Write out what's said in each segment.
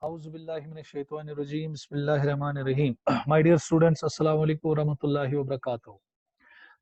औज़ुबिल्लाहिमिनश्शैतानिर्रजीम बिस्मिल्लाहिर्रहमानिर्रहीम। My dear students, अस्सलाम वालेकुम रहमतुल्लाहि व बरकातहू।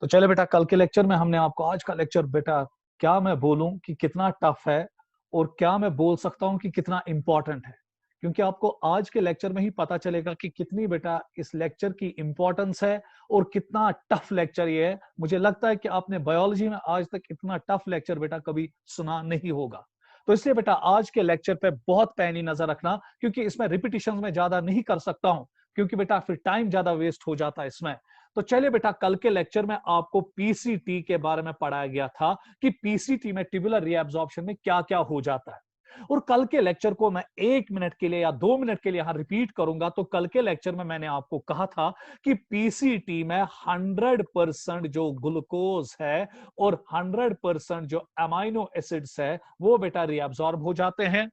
तो चले बेटा, कल के लेक्चर में हमने आपको आज का लेक्चर बेटा क्या मैं बोलूं कि कितना टफ है और क्या मैं बोल सकता हूं कि कितना इंपॉर्टेंट है, क्योंकि आपको आज के लेक्चर में ही पता चलेगा कि कितनी बेटा इस लेक्चर की इंपॉर्टेंस है और कितना टफ लेक्चर ये है। मुझे लगता है कि आपने बायोलॉजी में आज तक इतना टफ लेक्चर बेटा कभी सुना नहीं होगा। तो इसलिए बेटा आज के लेक्चर पे बहुत पैनी नजर रखना, क्योंकि इसमें रिपीटिशन में ज्यादा नहीं कर सकता हूं, क्योंकि बेटा फिर टाइम ज्यादा वेस्ट हो जाता है इसमें। तो चलिए बेटा, कल के लेक्चर में आपको पीसीटी के बारे में पढ़ाया गया था कि पीसीटी में ट्यूबुलर रीअब्जॉर्प्शन में क्या क्या हो जाता है। और कल के लेक्चर को मैं 1 मिनट के लिए या 2 मिनट के लिए यहां रिपीट करूंगा। तो कल के लेक्चर में मैंने आपको कहा था कि पीसीटी में 100% जो ग्लूकोज है और 100% जो अमाइनो एसिड्स है वो बेटा रीअब्सॉर्ब हो जाते हैं।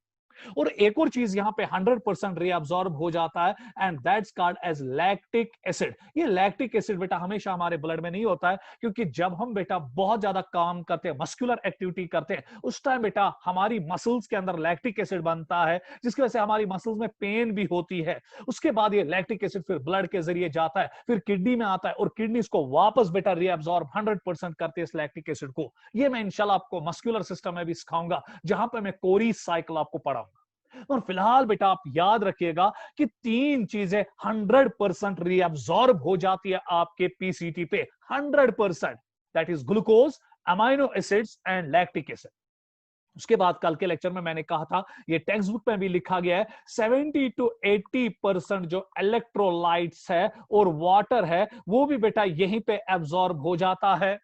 और एक और चीज यहां पे 100% रीअब्सॉर्ब हो जाता है, and that's called as lactic acid. ये लैक्टिक एसिड बेटा हमेशा हमारे ब्लड में नहीं होता है, क्योंकि जब हम बेटा बहुत ज्यादा काम करते हैं, मस्कुलर एक्टिविटी करते हैं, उस टाइम बेटा हमारी मसल्स के अंदर लैक्टिक एसिड बनता है, जिसकी वजह से हमारी मसल्स में पेन भी होती है। उसके बाद ये लैक्टिक एसिड फिर ब्लड के जरिए जाता है, फिर किडनी में आता है, और किडनी को वापस बेटा रीअब्सॉर्ब 100% करते हैं इस लैक्टिक एसिड को। ये मैं इंशाल्लाह आपको मस्कुलर सिस्टम में भी सिखाऊंगा, जहां पर मैं कोरी साइकिल आपको पढ़ाऊंगा। और फिलहाल बेटा आप याद रखिएगा कि तीन चीजें 100% रीअब्सॉर्ब हो जाती है आपके पीसीटी पे, 100%। That is glucose, amino acids and lactic acid. उसके बाद कल के लेक्चर में मैंने कहा था, ये टेक्स्ट बुक में भी लिखा गया है, 70 to 80% जो इलेक्ट्रोलाइट्स है और वाटर है वो भी बेटा यहीं पे एब्सॉर्ब हो जाता है।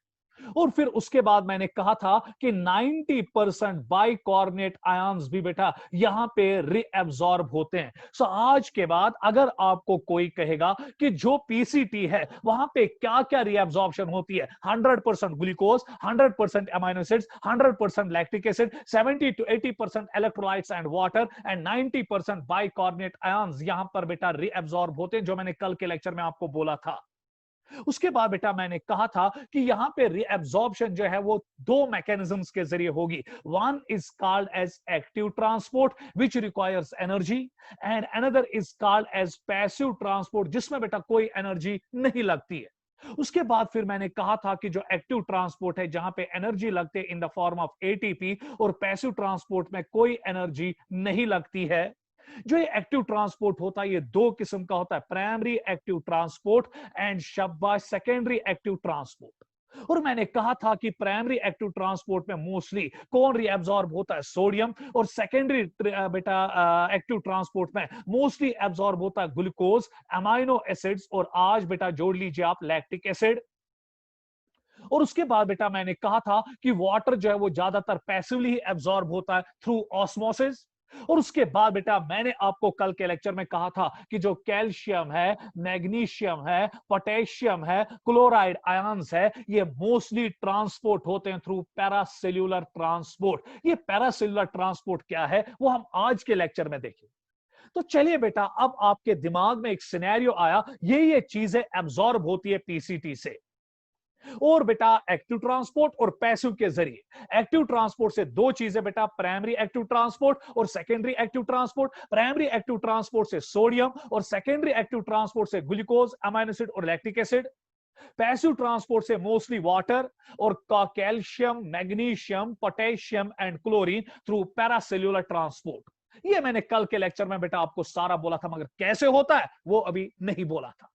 और फिर उसके बाद मैंने कहा था कि 90% बाइकार्बोनेट आयंस भी बेटा यहां पे रीअब्सॉर्ब होते हैं। सो आज के बाद अगर आपको कोई कहेगा कि जो पीसीटी है वहां पे क्या क्या रीअब्सॉर्प्शन होती है, 100% glucose, 100% amino acids, 100% lactic acid, 70 to 80% electrolytes and water and 90% bicarbonate ions यहां पर बेटा रीअब्सॉर्ब होते हैं, जो मैंने कल के लेक्चर में आपको बोला था। उसके बाद बेटा मैंने कहा था कि यहां पे रीअब्सॉर्प्शन जो है वो दो मैकेनिज्म्स के जरिए होगी। One is called as active transport which requires energy, and another is called as passive transport जिसमें बेटा कोई एनर्जी नहीं लगती है। उसके बाद फिर मैंने कहा था कि जो एक्टिव ट्रांसपोर्ट है जहां पे एनर्जी लगते हैं इन द फॉर्म ऑफ एटीपी, और पैसिव ट्रांसपोर्ट में कोई एनर्जी नहीं लगती है। जो ये एक्टिव ट्रांसपोर्ट होता है ये दो किस्म का होता है, प्राइमरी एक्टिव ट्रांसपोर्ट एंड शाबाश सेकेंडरी एक्टिव ट्रांसपोर्ट। और मैंने कहा था कि प्राइमरी एक्टिव ट्रांसपोर्ट में मोस्टली कौन रीअब्सॉर्ब होता है, सोडियम, और सेकेंडरी बेटा एक्टिव ट्रांसपोर्ट में मोस्टली एब्सॉर्ब होता है ग्लूकोज, अमाइनो एसिड्स, और आज बेटा जोड़ लीजिए आप लैक्टिक एसिड। और उसके बाद बेटा मैंने कहा था कि वाटर जो है वो ज्यादातर पैसिवली एब्सॉर्ब होता है थ्रू ऑस्मोसिस। और उसके बाद बेटा मैंने आपको कल के लेक्चर में कहा था कि जो कैल्शियम है, मैग्नीशियम है, पोटेशियम है, क्लोराइड आयंस है, ये मोस्टली ट्रांसपोर्ट होते हैं थ्रू पैरासेल्यूलर ट्रांसपोर्ट। ये पैरासेल्यूलर ट्रांसपोर्ट क्या है वो हम आज के लेक्चर में देखें। तो चलिए बेटा, अब आपके दिमाग में एक सिनेरियो आया, ये चीजें एब्सॉर्ब होती है पीसीटी से, और बेटा एक्टिव ट्रांसपोर्ट और पैसिव के जरिए। एक्टिव ट्रांसपोर्ट से दो चीजें बेटा, प्राइमरी एक्टिव ट्रांसपोर्ट और secondary active transport. Primary active transport से सोडियम और सेकेंडरी एक्टिव ट्रांसपोर्ट से ग्लूकोज, अमाइनो एसिड और लैक्टिक एसिड। पैसिव ट्रांसपोर्ट से मोस्टली वाटर और calcium, magnesium, potassium and chlorine through paracellular transport. ये मैंने कल के लेक्चर में बेटा आपको सारा बोला था, मगर कैसे होता है वो अभी नहीं बोला था।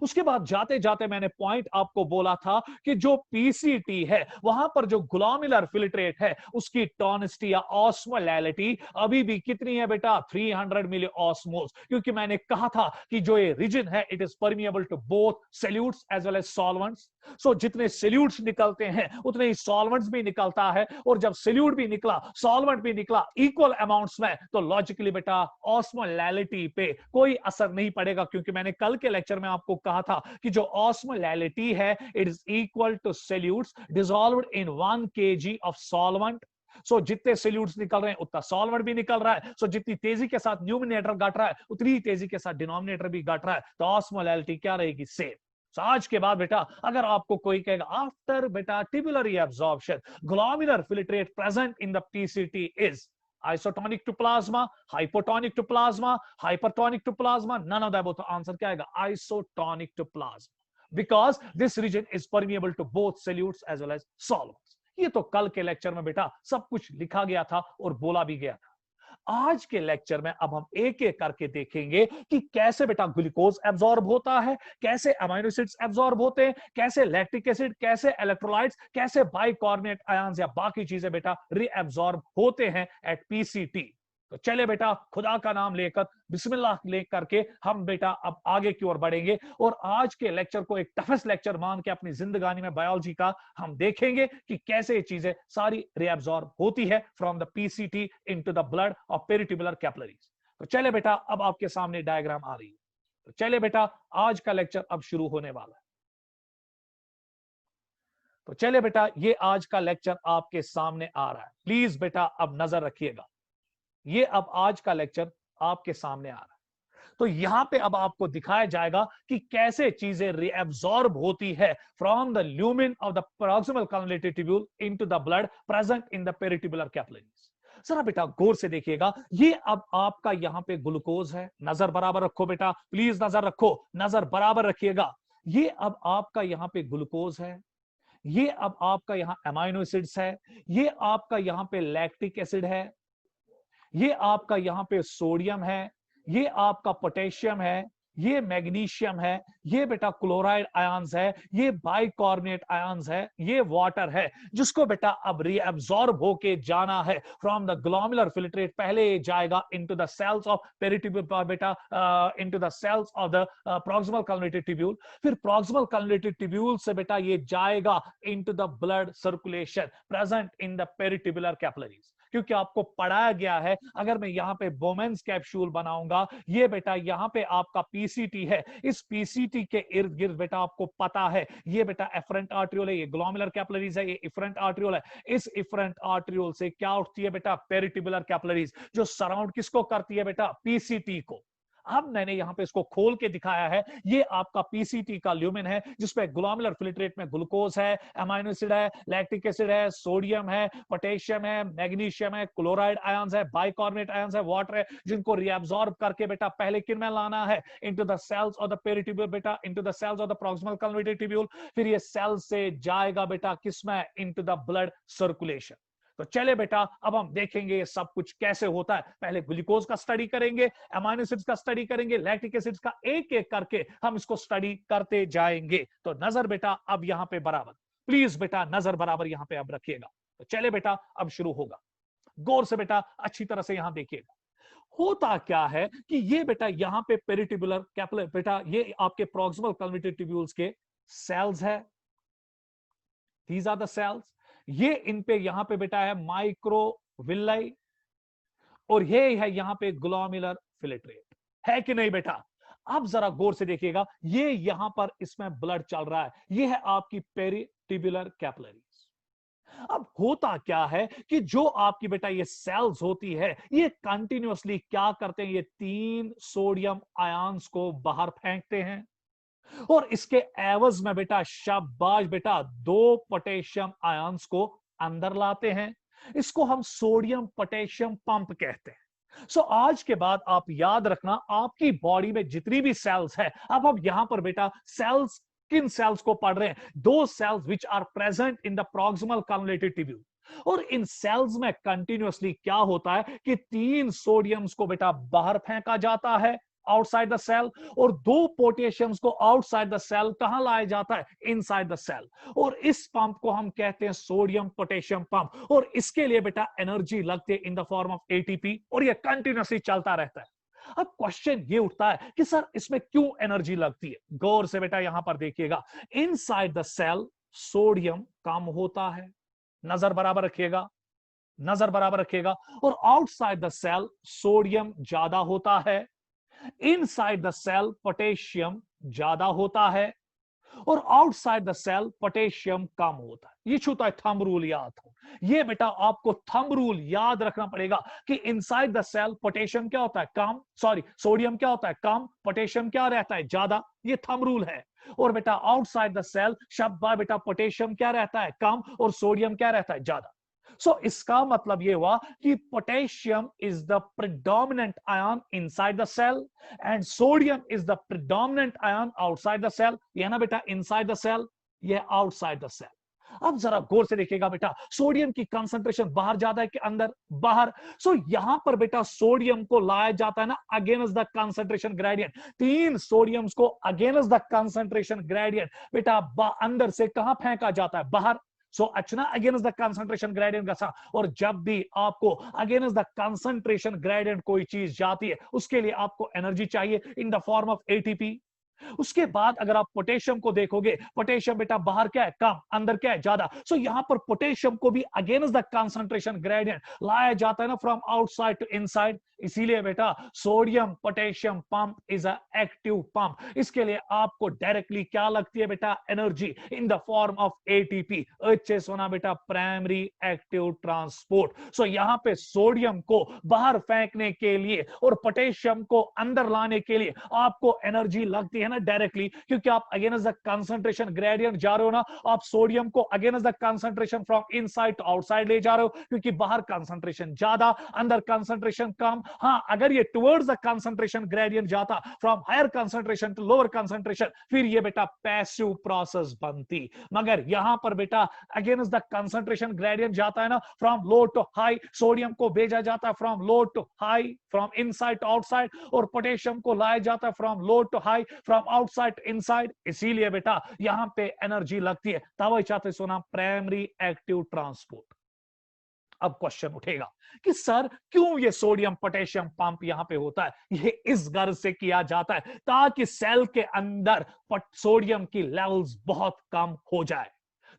उसके बाद जाते जाते मैंने पॉइंट आपको बोला था कि जो पीसीटी है वहां पर जो ग्लोमेरुलर फिल्ट्रेट है उसकी टॉनिसिटी या ऑस्मोलैलिटी अभी भी कितनी है बेटा, 300 मिली ऑस्मोस। क्योंकि मैंने कहा था कि जो ये रीजन है it is permeable to both solutes as well as solvents. So जितने सॉल्यूट्स निकलते हैं उतने ही सॉल्वेंट्स भी निकलता है, और जब सॉल्यूट भी निकला, सॉल्वेंट भी निकला इक्वल अमाउंट्स में, तो लॉजिकली बेटा ऑस्मोलैलिटी पे कोई असर नहीं पड़ेगा। क्योंकि मैंने कल के लेक्चर में आपको कहा था कि जो ऑस्मोलैलिटी है it is equal to solutes dissolved in 1 kg of solvent. So जितने सॉल्यूट्स निकल रहे हैं उतना सॉल्वेंट भी निकल रहा है। सो जितनी तेजी के साथ न्यूमिनेटर घट रहा है उतनी तेजी के साथ डिनोमिनेटर भी घट रहा है, तो ऑस्मोलैलिटी क्या रहेगी, सेम। So, आज के बाद बेटा अगर आपको कोई कहेगा आफ्टर बेटा tubular absorption glomerular filtrate present in the PCT is, Isotonic to plasma, hypotonic to plasma, hypertonic to plasma, none of that. Both answer क्या आएगा? Isotonic to plasma, because this region is permeable to both solutes as well as solvents. ये तो कल के lecture में बेटा सब कुछ लिखा गया था और बोला भी गया था। आज के लेक्चर में अब हम एक एक करके देखेंगे कि कैसे बेटा ग्लूकोज एब्जॉर्ब होता है, कैसे अमीनो एसिड्स एब्जॉर्ब होते हैं, कैसे लैक्टिक एसिड, कैसे इलेक्ट्रोलाइट्स, कैसे बाइकार्बोनेट आयंस या बाकी चीजें बेटा रीएब्जॉर्ब होते हैं एट पीसीटी। तो चले बेटा खुदा का नाम लेकर बिस्मिल्लाह लेकर के हम बेटा अब आगे की ओर बढ़ेंगे और आज के लेक्चर को एक टफेस्ट लेक्चर मान के अपनी जिंदगानी में बायोलॉजी का हम देखेंगे कि कैसे ये चीजें सारी रीअब्सॉर्ब होती है from the PCT into the blood of peritubular capillaries. तो चले बेटा अब आपके सामने डायग्राम आ रही है। तो चले बेटा आज का लेक्चर अब शुरू होने वाला है। तो चले बेटा ये आज का लेक्चर आपके सामने आ रहा है, प्लीज बेटा अब नजर रखिएगा। ये अब आज का लेक्चर आपके सामने आ रहा है। तो यहां पे अब आपको दिखाया जाएगा कि कैसे चीजें रीअब्सॉर्ब होती है from the lumen of the proximal convoluted tubule into the blood present in the peritubular capillaries. जरा बेटा गौर से देखिएगा, ये अब आपका यहां पे ग्लूकोज है, नजर बराबर रखो बेटा, प्लीज नजर रखो, नजर बराबर रखिएगा। ये अब आपका यहां पे ग्लूकोज है, ये अब आपका यहां अमाइनो एसिड्स है, ये आपका यहां पे लैक्टिक एसिड है, ये आपका यहां पे सोडियम है, ये आपका पोटेशियम है, ये मैग्नीशियम है, ये बेटा क्लोराइड आयंस है, ये बाइकार्बोनेट आयंस है, ये वाटर है, जिसको बेटा अब रीअब्सॉर्ब होके जाना है फ्रॉम द ग्लोमेरुलर फिल्ट्रेट। पहले ये जाएगा into the cells of peritubular बेटा, into the cells of the proximal convoluted tubule, फिर प्रॉक्सिमल कन्वोल्यूटेड ट्यूब्यूल से बेटा ये जाएगा into the blood circulation present in the peritubular capillaries. क्योंकि आपको पढ़ाया गया है, अगर मैं यहाँ पे बोमेंस कैप्सूल बनाऊंगा, ये बेटा यहाँ पे आपका पीसीटी है, इस पीसीटी के इर्द गिर्द बेटा आपको पता है ये बेटा एफरेंट आर्ट्रियोल है, ये ग्लोमेरुलर कैपिलरीज है, ये इफरेंट आर्ट्रियोल है। इस इफरेंट आर्ट्रियोल से क्या उठती है बेटा? पेरिट्यूबुलर कैपिलरीज, जो सराउंड किसको करती है बेटा? पीसीटी को। अब मैंने यहां पे इसको खोल के दिखाया है, ये आपका पीसीटी का ल्यूमेन है, जिसपे ग्लोमेरुलर फिल्ट्रेट में ग्लूकोज है, अमाइनो एसिड है, लैक्टिक एसिड है, सोडियम है, पोटेशियम है, मैग्नीशियम है, क्लोराइड आयंस है, बाइकार्बोनेट आयंस है, वाटर है, जिनको रीअब्सॉर्ब करके बेटा पहले किन में लाना है? Into the cells of the peritubule बेटा, into the cells of the proximal convoluted tubule. फिर ये सेल से जाएगा बेटा किसमें? Into the blood circulation. तो चले बेटा अब हम देखेंगे ये सब कुछ कैसे होता है। पहले ग्लूकोज का स्टडी करेंगे, अमाइनो एसिड्स का स्टडी करेंगे, लैक्टिक एसिड्स का, एक एक करके हम इसको स्टडी करते जाएंगे। तो नजर बेटा अब यहां पे बराबर, प्लीज बेटा नजर बराबर यहां पे अब रखिएगा। तो चले बेटा अब शुरू होगा, गौर से बेटा अच्छी तरह से यहां देखिएगा। होता क्या है कि ये बेटा यहां पे पेरिट्यूबुलर कैपिलरी बेटा, ये आपके प्रॉक्सिमल कन्वोल्यूटेड ट्यूब्यूल्स के सेल्स है, दीज आर द सेल्स। ये इन पे यहां पे बेटा है माइक्रोविलाई, और ये है यहां पे ग्लोमेरुलर फिल्ट्रेट, है कि नहीं बेटा? अब जरा गौर से देखिएगा, ये यहां पर इसमें ब्लड चल रहा है, ये है आपकी पेरिट्यूबुलर कैपिलरीज। अब होता क्या है कि जो आपकी बेटा ये सेल्स होती है, ये कंटिन्यूअसली क्या करते हैं? ये 3 सोडियम आयंस को बाहर फेंकते हैं, और इसके एवज में बेटा शाबाश बेटा 2 पोटेशियम आयंस को अंदर लाते हैं। इसको हम सोडियम पोटेशियम पंप कहते हैं। सो आज के बाद आप याद रखना, आपकी बॉडी में जितनी भी सेल्स है, अब हम यहां पर बेटा सेल्स, किन सेल्स को पढ़ रहे हैं? 2 cells which are present in the proximal convoluted tubule. और इन सेल्स में कंटिन्यूअसली क्या होता है कि 3 सोडियम्स को बेटा बाहर फेंका जाता है आउटसाइड द सेल, और 2 पोटेशियम्स को आउटसाइड द सेल कहां लाया जाता है? Inside the cell. और इस पंप को हम कहते हैं सोडियम पोटेशियम पंप, और इसके लिए बेटा एनर्जी लगती है इन द फॉर्म ऑफ एटीपी, और ये कंटिन्यूअसली चलता रहता है। अब क्वेश्चन ये उठता है कि सर इसमें क्यों एनर्जी लगती है? गौर से बेटा यहां पर देखिएगा, इनसाइड द सेल सोडियम कम होता है, नजर बराबर रखिएगा, नजर बराबर रखिएगा, और आउटसाइड द सेल सोडियम ज्यादा होता है। इनसाइड द सेल पोटेशियम ज्यादा होता है, और आउटसाइड द सेल पोटेशियम कम होता है। ये छूता है थंब रूल, याद हो, ये बेटा आपको थंब रूल याद रखना पड़ेगा कि इनसाइड द सेल पोटेशियम क्या होता है? कम, सॉरी सोडियम क्या होता है? कम, पोटेशियम क्या रहता है? ज्यादा। ये थंब रूल है। और बेटा आउटसाइड द सेल शब्द बेटा पोटेशियम क्या रहता है? कम, और सोडियम क्या रहता है? ज्यादा। सो इसका मतलब ये हुआ कि potassium is the predominant ion inside the cell and sodium is the predominant ion outside the cell. ये ना बेटा इनसाइड द सेल, ये आउटसाइड द सेल। अब जरा गौर से देखिएगा बेटा, सोडियम की कंसंट्रेशन बाहर ज्यादा है कि अंदर? बाहर। सो यहां पर बेटा सोडियम को लाया जाता है ना against the concentration gradient. 3 sodiums को अगेंस्ट द कंसंट्रेशन ग्रेडियंट बेटा अंदर से कहां फेंका जाता है? बाहर। सो अच्छा अगेंस्ट द कंसंट्रेशन ग्रेडियंट का। और जब भी आपको अगेंस्ट द कंसंट्रेशन ग्रेडियंट कोई चीज जाती है, उसके लिए आपको एनर्जी चाहिए इन द फॉर्म ऑफ एटीपी। उसके बाद अगर आप पोटेशियम को देखोगे, पोटेशियम बेटा बाहर क्या है? कम, अंदर क्या है? ज्यादा। सो यहां पर पोटेशियम को भी अगेंस्ट द कंसंट्रेशन ग्रेडियंट लाया जाता है ना फ्रॉम आउटसाइड टू इनसाइड। इसीलिए बेटा sodium potassium pump is a active pump. इसके लिए आपको डायरेक्टली क्या लगती है बेटा? Energy in the form of ATP. अच्छे सुना बेटा, प्राइमरी एक्टिव ट्रांसपोर्ट। सो यहां पे सोडियम को बाहर फेंकने के लिए और पोटेशियम को अंदर लाने के लिए आपको एनर्जी लगती है ना डायरेक्टली, क्योंकि आप अगेंस्ट द कंसंट्रेशन ग्रेडियंट जा रहे हो ना। आप सोडियम को against the concentration from inside to outside ले जा रहे हो, क्योंकि बाहर कंसंट्रेशन ज्यादा, अंदर कंसंट्रेशन कम। हां, अगर ये टुवर्ड्स द कंसंट्रेशन ग्रेडियंट जाता from higher concentration to lower concentration, फिर ये बेटा पैसिव प्रोसेस बनती। मगर यहां पर बेटा अगेंस्ट द कंसंट्रेशन ग्रेडियंट जाता है ना from low to high. Sodium को भेजा जाता है from low to high, from inside to outside, और पोटेशियम को लाया जाता है from low to high, from outside to inside. इसीलिए बेटा यहां पे एनर्जी लगती है। तभी चाहते सुना प्राइमरी एक्टिव ट्रांसपोर्ट। अब क्वेश्चन उठेगा कि सर क्यों ये सोडियम पोटेशियम पंप यहां पे होता है? ये इस गर्ज से किया जाता है ताकि सेल के अंदर सोडियम की लेवल्स बहुत कम हो जाए।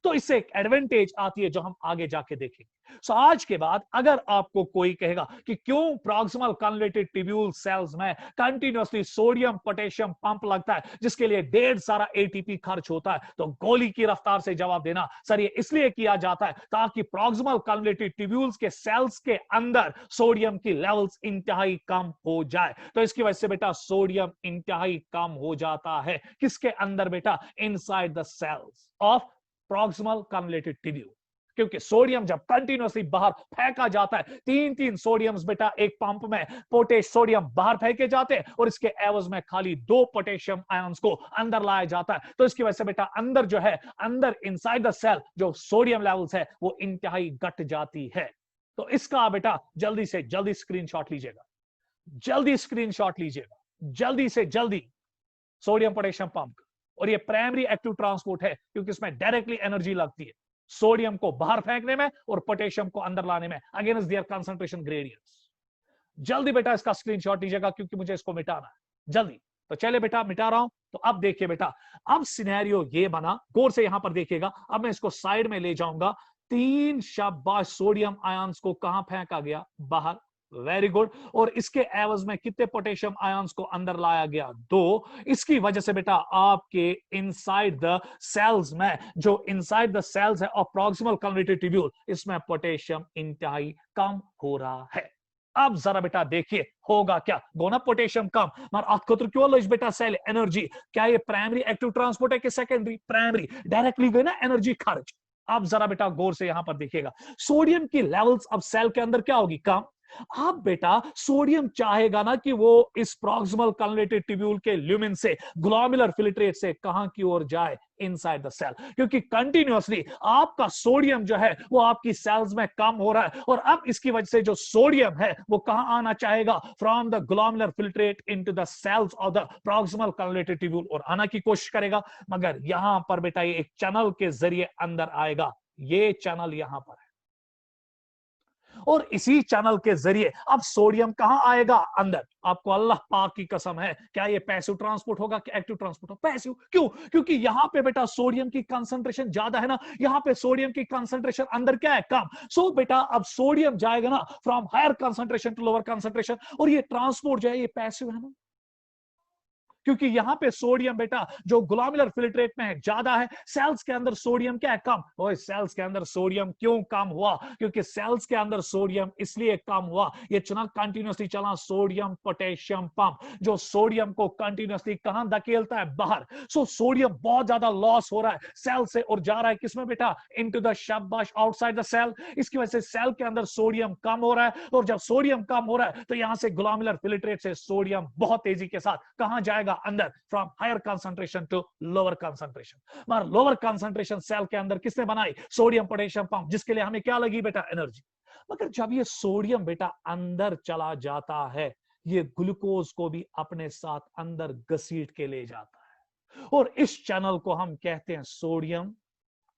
तो इससे एक एडवांटेज आती है जो हम आगे जाके देखेंगे। सो आज के बाद अगर आपको कोई कहेगा कि क्यों प्रॉक्सिमल कन्वलेटेड ट्यूब्यूल सेल्स में कंटिन्यूअसली सोडियम पोटेशियम पंप लगता है जिसके लिए ढेर सारा एटीपी खर्च होता है, तो गोली की रफ्तार से जवाब देना सर ये इसलिए किया जाता है ताकि प्रॉक्सिमल कन्वलेटेड ट्यूब्यूल्स के सेल्स के अंदर सोडियम की लेवल्स इंतहाई कम हो जाए। तो इसकी वजह से बेटा सोडियम इंतहाई कम हो जाता है। किसके अंदर बेटा? Inside the cells of proximal convoluted tubule. क्योंकि सोडियम जब कंटिन्यूअसली बाहर फेंका जाता है, 3 सोडियम्स बेटा एक पंप में पोटेश सोडियम बाहर फेंके जाते हैं और इसके एवज में खाली 2 पोटेशियम आयंस को अंदर लाया जाता है। तो इसकी वजह से बेटा अंदर जो है, अंदर इनसाइड द सेल जो सोडियम लेवल्स है वो इंतहाई घट जाती है। तो इसका बेटा जल्दी से जल्दी स्क्रीनशॉट लीजिएगा, जल्दी स्क्रीनशॉट लीजिएगा, जल्दी से जल्दी। सोडियम पोटेशियम पंप, और ये प्राइमरी एक्टिव ट्रांसपोर्ट है क्योंकि इसमें डायरेक्टली एनर्जी लगती है सोडियम को बाहर फेंकने में और पोटेशियम को अंदर लाने में अगेंस्ट देयर कंसंट्रेशन ग्रेडियंट्स। जल्दी बेटा इसका स्क्रीनशॉट लीजिएगा क्योंकि मुझे इसको मिटाना है जल्दी। तो चले बेटा मिटा रहा हूं। तो अब देखिए बेटा, अब सिनेरियो ये बना, गौर से यहां पर देखिएगा। अब मैं इसको साइड में ले जाऊंगा। 3 शाबाश सोडियम आयंस को कहां फेंका गया? बाहर। Very good. और इसके एवज में कितने पोटेशियम आयंस को अंदर लाया गया? 2। इसकी वजह से बेटा आपके इनसाइड द सेल्स में, जो इनसाइड द सेल्स है ऑफ प्रॉक्सिमल कन्वलेटेड ट्यूब्यूल, इसमें पोटेशियम इंतहाई कम हो रहा है। अब जरा बेटा देखिए होगा क्या? गोना पोटेशियम कम मगर अतखतर क्यों लज बेटा सेल एनर्जी? क्या ये प्राइमरी एक्टिव ट्रांसपोर्ट है कि सेकेंडरी? प्राइमरी। डायरेक्टली गई ना एनर्जी खर्च। अब जरा बेटा गौर से यहां पर देखिएगा, सोडियम की लेवल्स अब सेल के अंदर क्या होगी? कम। अब बेटा सोडियम चाहेगा ना कि वो इस प्रॉक्सिमल कन्वलेटेड ट्यूब्यूल के ल्यूमिन से, ग्लोमेरुलर फिल्ट्रेट से कहां की ओर जाए? Inside the cell. क्योंकि कंटिन्यूअसली आपका सोडियम जो है वो आपकी सेल्स में कम हो रहा है, और अब इसकी वजह से जो सोडियम है वो कहां आना चाहेगा? From the glomerular filtrate into the cells of the proximal convoluted tubule, और आना की कोशिश करेगा। मगर यहां पर बेटा ये एक चैनल के जरिए अंदर आएगा। ये चैनल यहां पर है, और इसी चैनल के जरिए अब सोडियम कहां आएगा? अंदर। आपको अल्लाह पाक की कसम है, क्या ये पैसिव ट्रांसपोर्ट होगा कि एक्टिव ट्रांसपोर्ट होगा? पैसिव। क्यों? क्योंकि यहां पे बेटा सोडियम की कंसंट्रेशन ज्यादा है ना, यहां पे सोडियम की कंसंट्रेशन अंदर क्या है? कम। सो बेटा अब सोडियम जाएगा ना from higher concentration to lower concentration, और ये ट्रांसपोर्ट जो है ये पैसिव है ना। क्योंकि यहां पे सोडियम बेटा जो ग्लोमेरुलर फिल्ट्रेट में है ज्यादा है, सेल्स के अंदर सोडियम क्या है, कम। ओए सेल्स के अंदर सोडियम क्यों कम हुआ? क्योंकि सेल्स के अंदर सोडियम इसलिए कम हुआ, ये चुना कंटिन्यूसली चला सोडियम पोटेशियम पंप, जो सोडियम को कंटिन्यूसली कहां धकेलता है, बाहर। सो सोडियम बहुत ज्यादा लॉस हो रहा है सेल से और जा रहा है किसमें बेटा, इनटू द शाबाश आउटसाइड द सेल। इसकी वजह से सेल के अंदर सोडियम कम हो रहा है, और जब सोडियम कम हो रहा है तो यहां से ग्लोमेरुलर फिल्ट्रेट से सोडियम बहुत तेजी के साथ कहां जाएगा, अंदर, from higher concentration to lower concentration. मगर लोअर कंसंट्रेशन सेल के अंदर किसने बनाई, सोडियम पोटेशियम पंप, जिसके लिए हमें क्या लगी बेटा, एनर्जी। मगर जब ये सोडियम बेटा अंदर चला जाता है, ये ग्लूकोज को भी अपने साथ अंदर घसीट के ले जाता है, और इस चैनल को हम कहते हैं सोडियम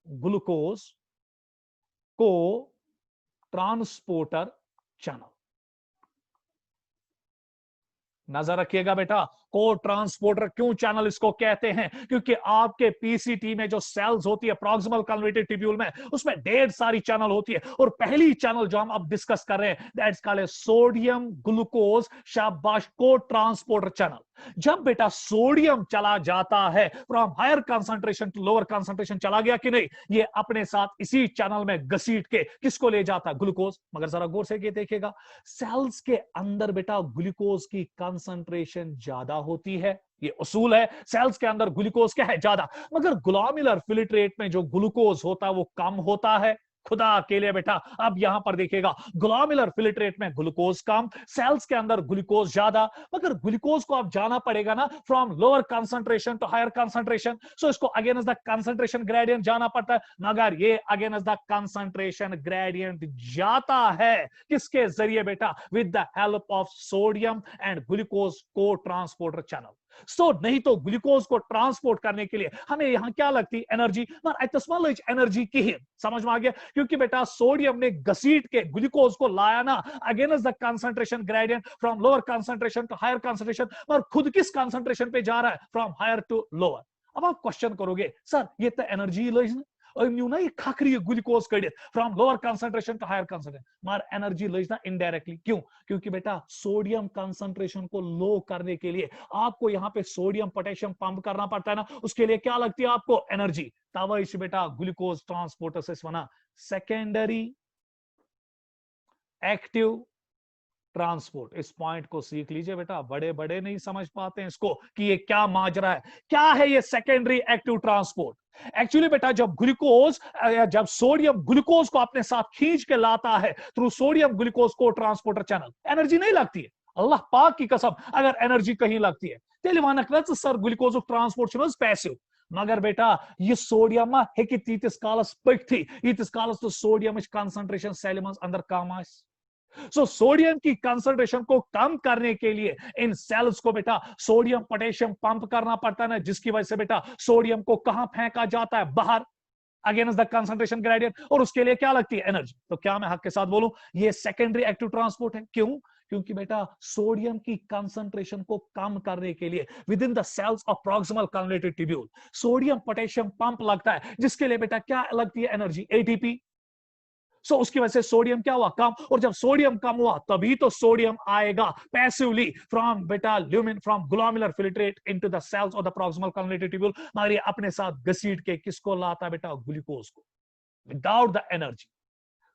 ग्लूकोज को ट्रांसपोर्टर चैनल। नजर रखिएगा बेटा, को ट्रांसपोर्टर क्यों चैनल इसको कहते हैं, क्योंकि आपके पीसीटी में जो सेल्स होती है प्रॉक्सिमल कन्वर्टेड ट्यूब्यूल में, उसमें ढेर सारी चैनल होती है, और पहली चैनल जो हम अब डिस्कस कर रहे हैं दैट्स कॉल्ड सोडियम ग्लूकोज शाबाश को ट्रांसपोर्टर चैनल। जब बेटा सोडियम चला जाता है from higher concentration to lower concentration, चला गया कि नहीं, ये अपने साथ इसी चैनल में घसीट के किसको ले जाता है, ग्लूकोज। मगर जरा गौर से देखिएगा, सेल्स के अंदर बेटा ग्लूकोज की कंसंट्रेशन ज्यादा होती है, ये उसूल है, सेल्स के अंदर ग्लूकोज क्या है, ज्यादा। मगर ग्लोमेरुलर फिल्ट्रेट में जो ग्लूकोज होता है वो कम होता है, खुदा अकेले बेटा। अब यहां पर देखिएगा, ग्लोमेरुलर फिल्ट्रेट में ग्लूकोज कम, सेल्स के अंदर ग्लूकोज ज्यादा। मगर ग्लूकोज को अब जाना पड़ेगा ना from lower concentration to higher concentration, so इसको अगेंस्ट द कंसंट्रेशन ग्रेडियंट जाना पड़ता है। मगर ये अगेंस्ट द कंसंट्रेशन ग्रेडियंट जाता है किसके जरिए बेटा, with the help of sodium and glucose को ट्रांसपोर्टर चैनल। सो नहीं तो ग्लूकोज को ट्रांसपोर्ट करने के लिए हमें यहां क्या लगती है, एनर्जी। एनर्जी की ही समझ में आ गया, क्योंकि बेटा सोडियम ने घसीट के ग्लूकोज को लाया ना against the concentration gradient from lower concentration to higher concentration, और खुद किस कंसंट्रेशन पे जा रहा है, फ्रॉम हायर टू लोअर। अब आप क्वेश्चन करोगे, सर ये तो एनर्जी ना ये खाखरी ग्लूकोज कड़ित from lower concentration to higher concentration, मार एनर्जी लेना इनडायरेक्टली। क्यों? क्योंकि बेटा सोडियम कंसंट्रेशन को लो करने के लिए आपको यहां पे सोडियम पोटेशियम पंप करना पड़ता है ना, उसके लिए क्या लगती है आपको, एनर्जी। तब इस बेटा ग्लूकोज ट्रांसपोर्टर से बना सेकेंडरी एक्टिव ट्रांसपोर्ट। इस पॉइंट को सीख लीजिए बेटा, बड़े बड़े नहीं समझ पाते हैं इसको कि ये क्या माजरा है, क्या है ये सेकेंडरी एक्टिव ट्रांसपोर्ट। एक्चुअली बेटा जब सोडियम ग्लूकोज को अपने साथ खींच के लाता है थ्रू सोडियम ग्लूकोज को ट्रांसपोर्टर चैनल, एनर्जी नहीं लगती है। अल्लाह पाक की कसम, अगर एनर्जी कहीं लगती है सर ग्लूकोज ट्रांसपोर्ट पैसिव। मगर बेटा ये सोडियम है कि तीतिस कालस पक थी, यीतिस कालस तो सोडियम कंसंट्रेशन सेल अंदर कम आस। सो सोडियम की कंसंट्रेशन को कम करने के लिए इन सेल्स को बेटा सोडियम पोटेशियम पंप करना पड़ता है ना, जिसकी वजह से बेटा सोडियम को कहां फेंका जाता है, बाहर अगेंस्ट द कंसंट्रेशन ग्रेडियंट, और उसके लिए क्या लगती है, एनर्जी। तो क्या मैं हक के साथ बोलूं ये सेकेंडरी एक्टिव ट्रांसपोर्ट है। क्यों? क्योंकि बेटा सोडियम की कंसंट्रेशन को कम करने के लिए within the cells of proximal converted tubule sodium potassium pump लगता है, जिसके लिए बेटा क्या लगती है, एनर्जी, एटीपी। सो उसकी वजह से सोडियम क्या हुआ, कम। और जब सोडियम कम हुआ तभी तो सोडियम आएगा पैसिवली फ्रॉम बेटा lumen from glomerular filtrate into the cells of the proximal converted tubule, मगर ये अपने साथ घसीट के किसको लाता बेटा, ग्लूकोज को, विदाउट द एनर्जी।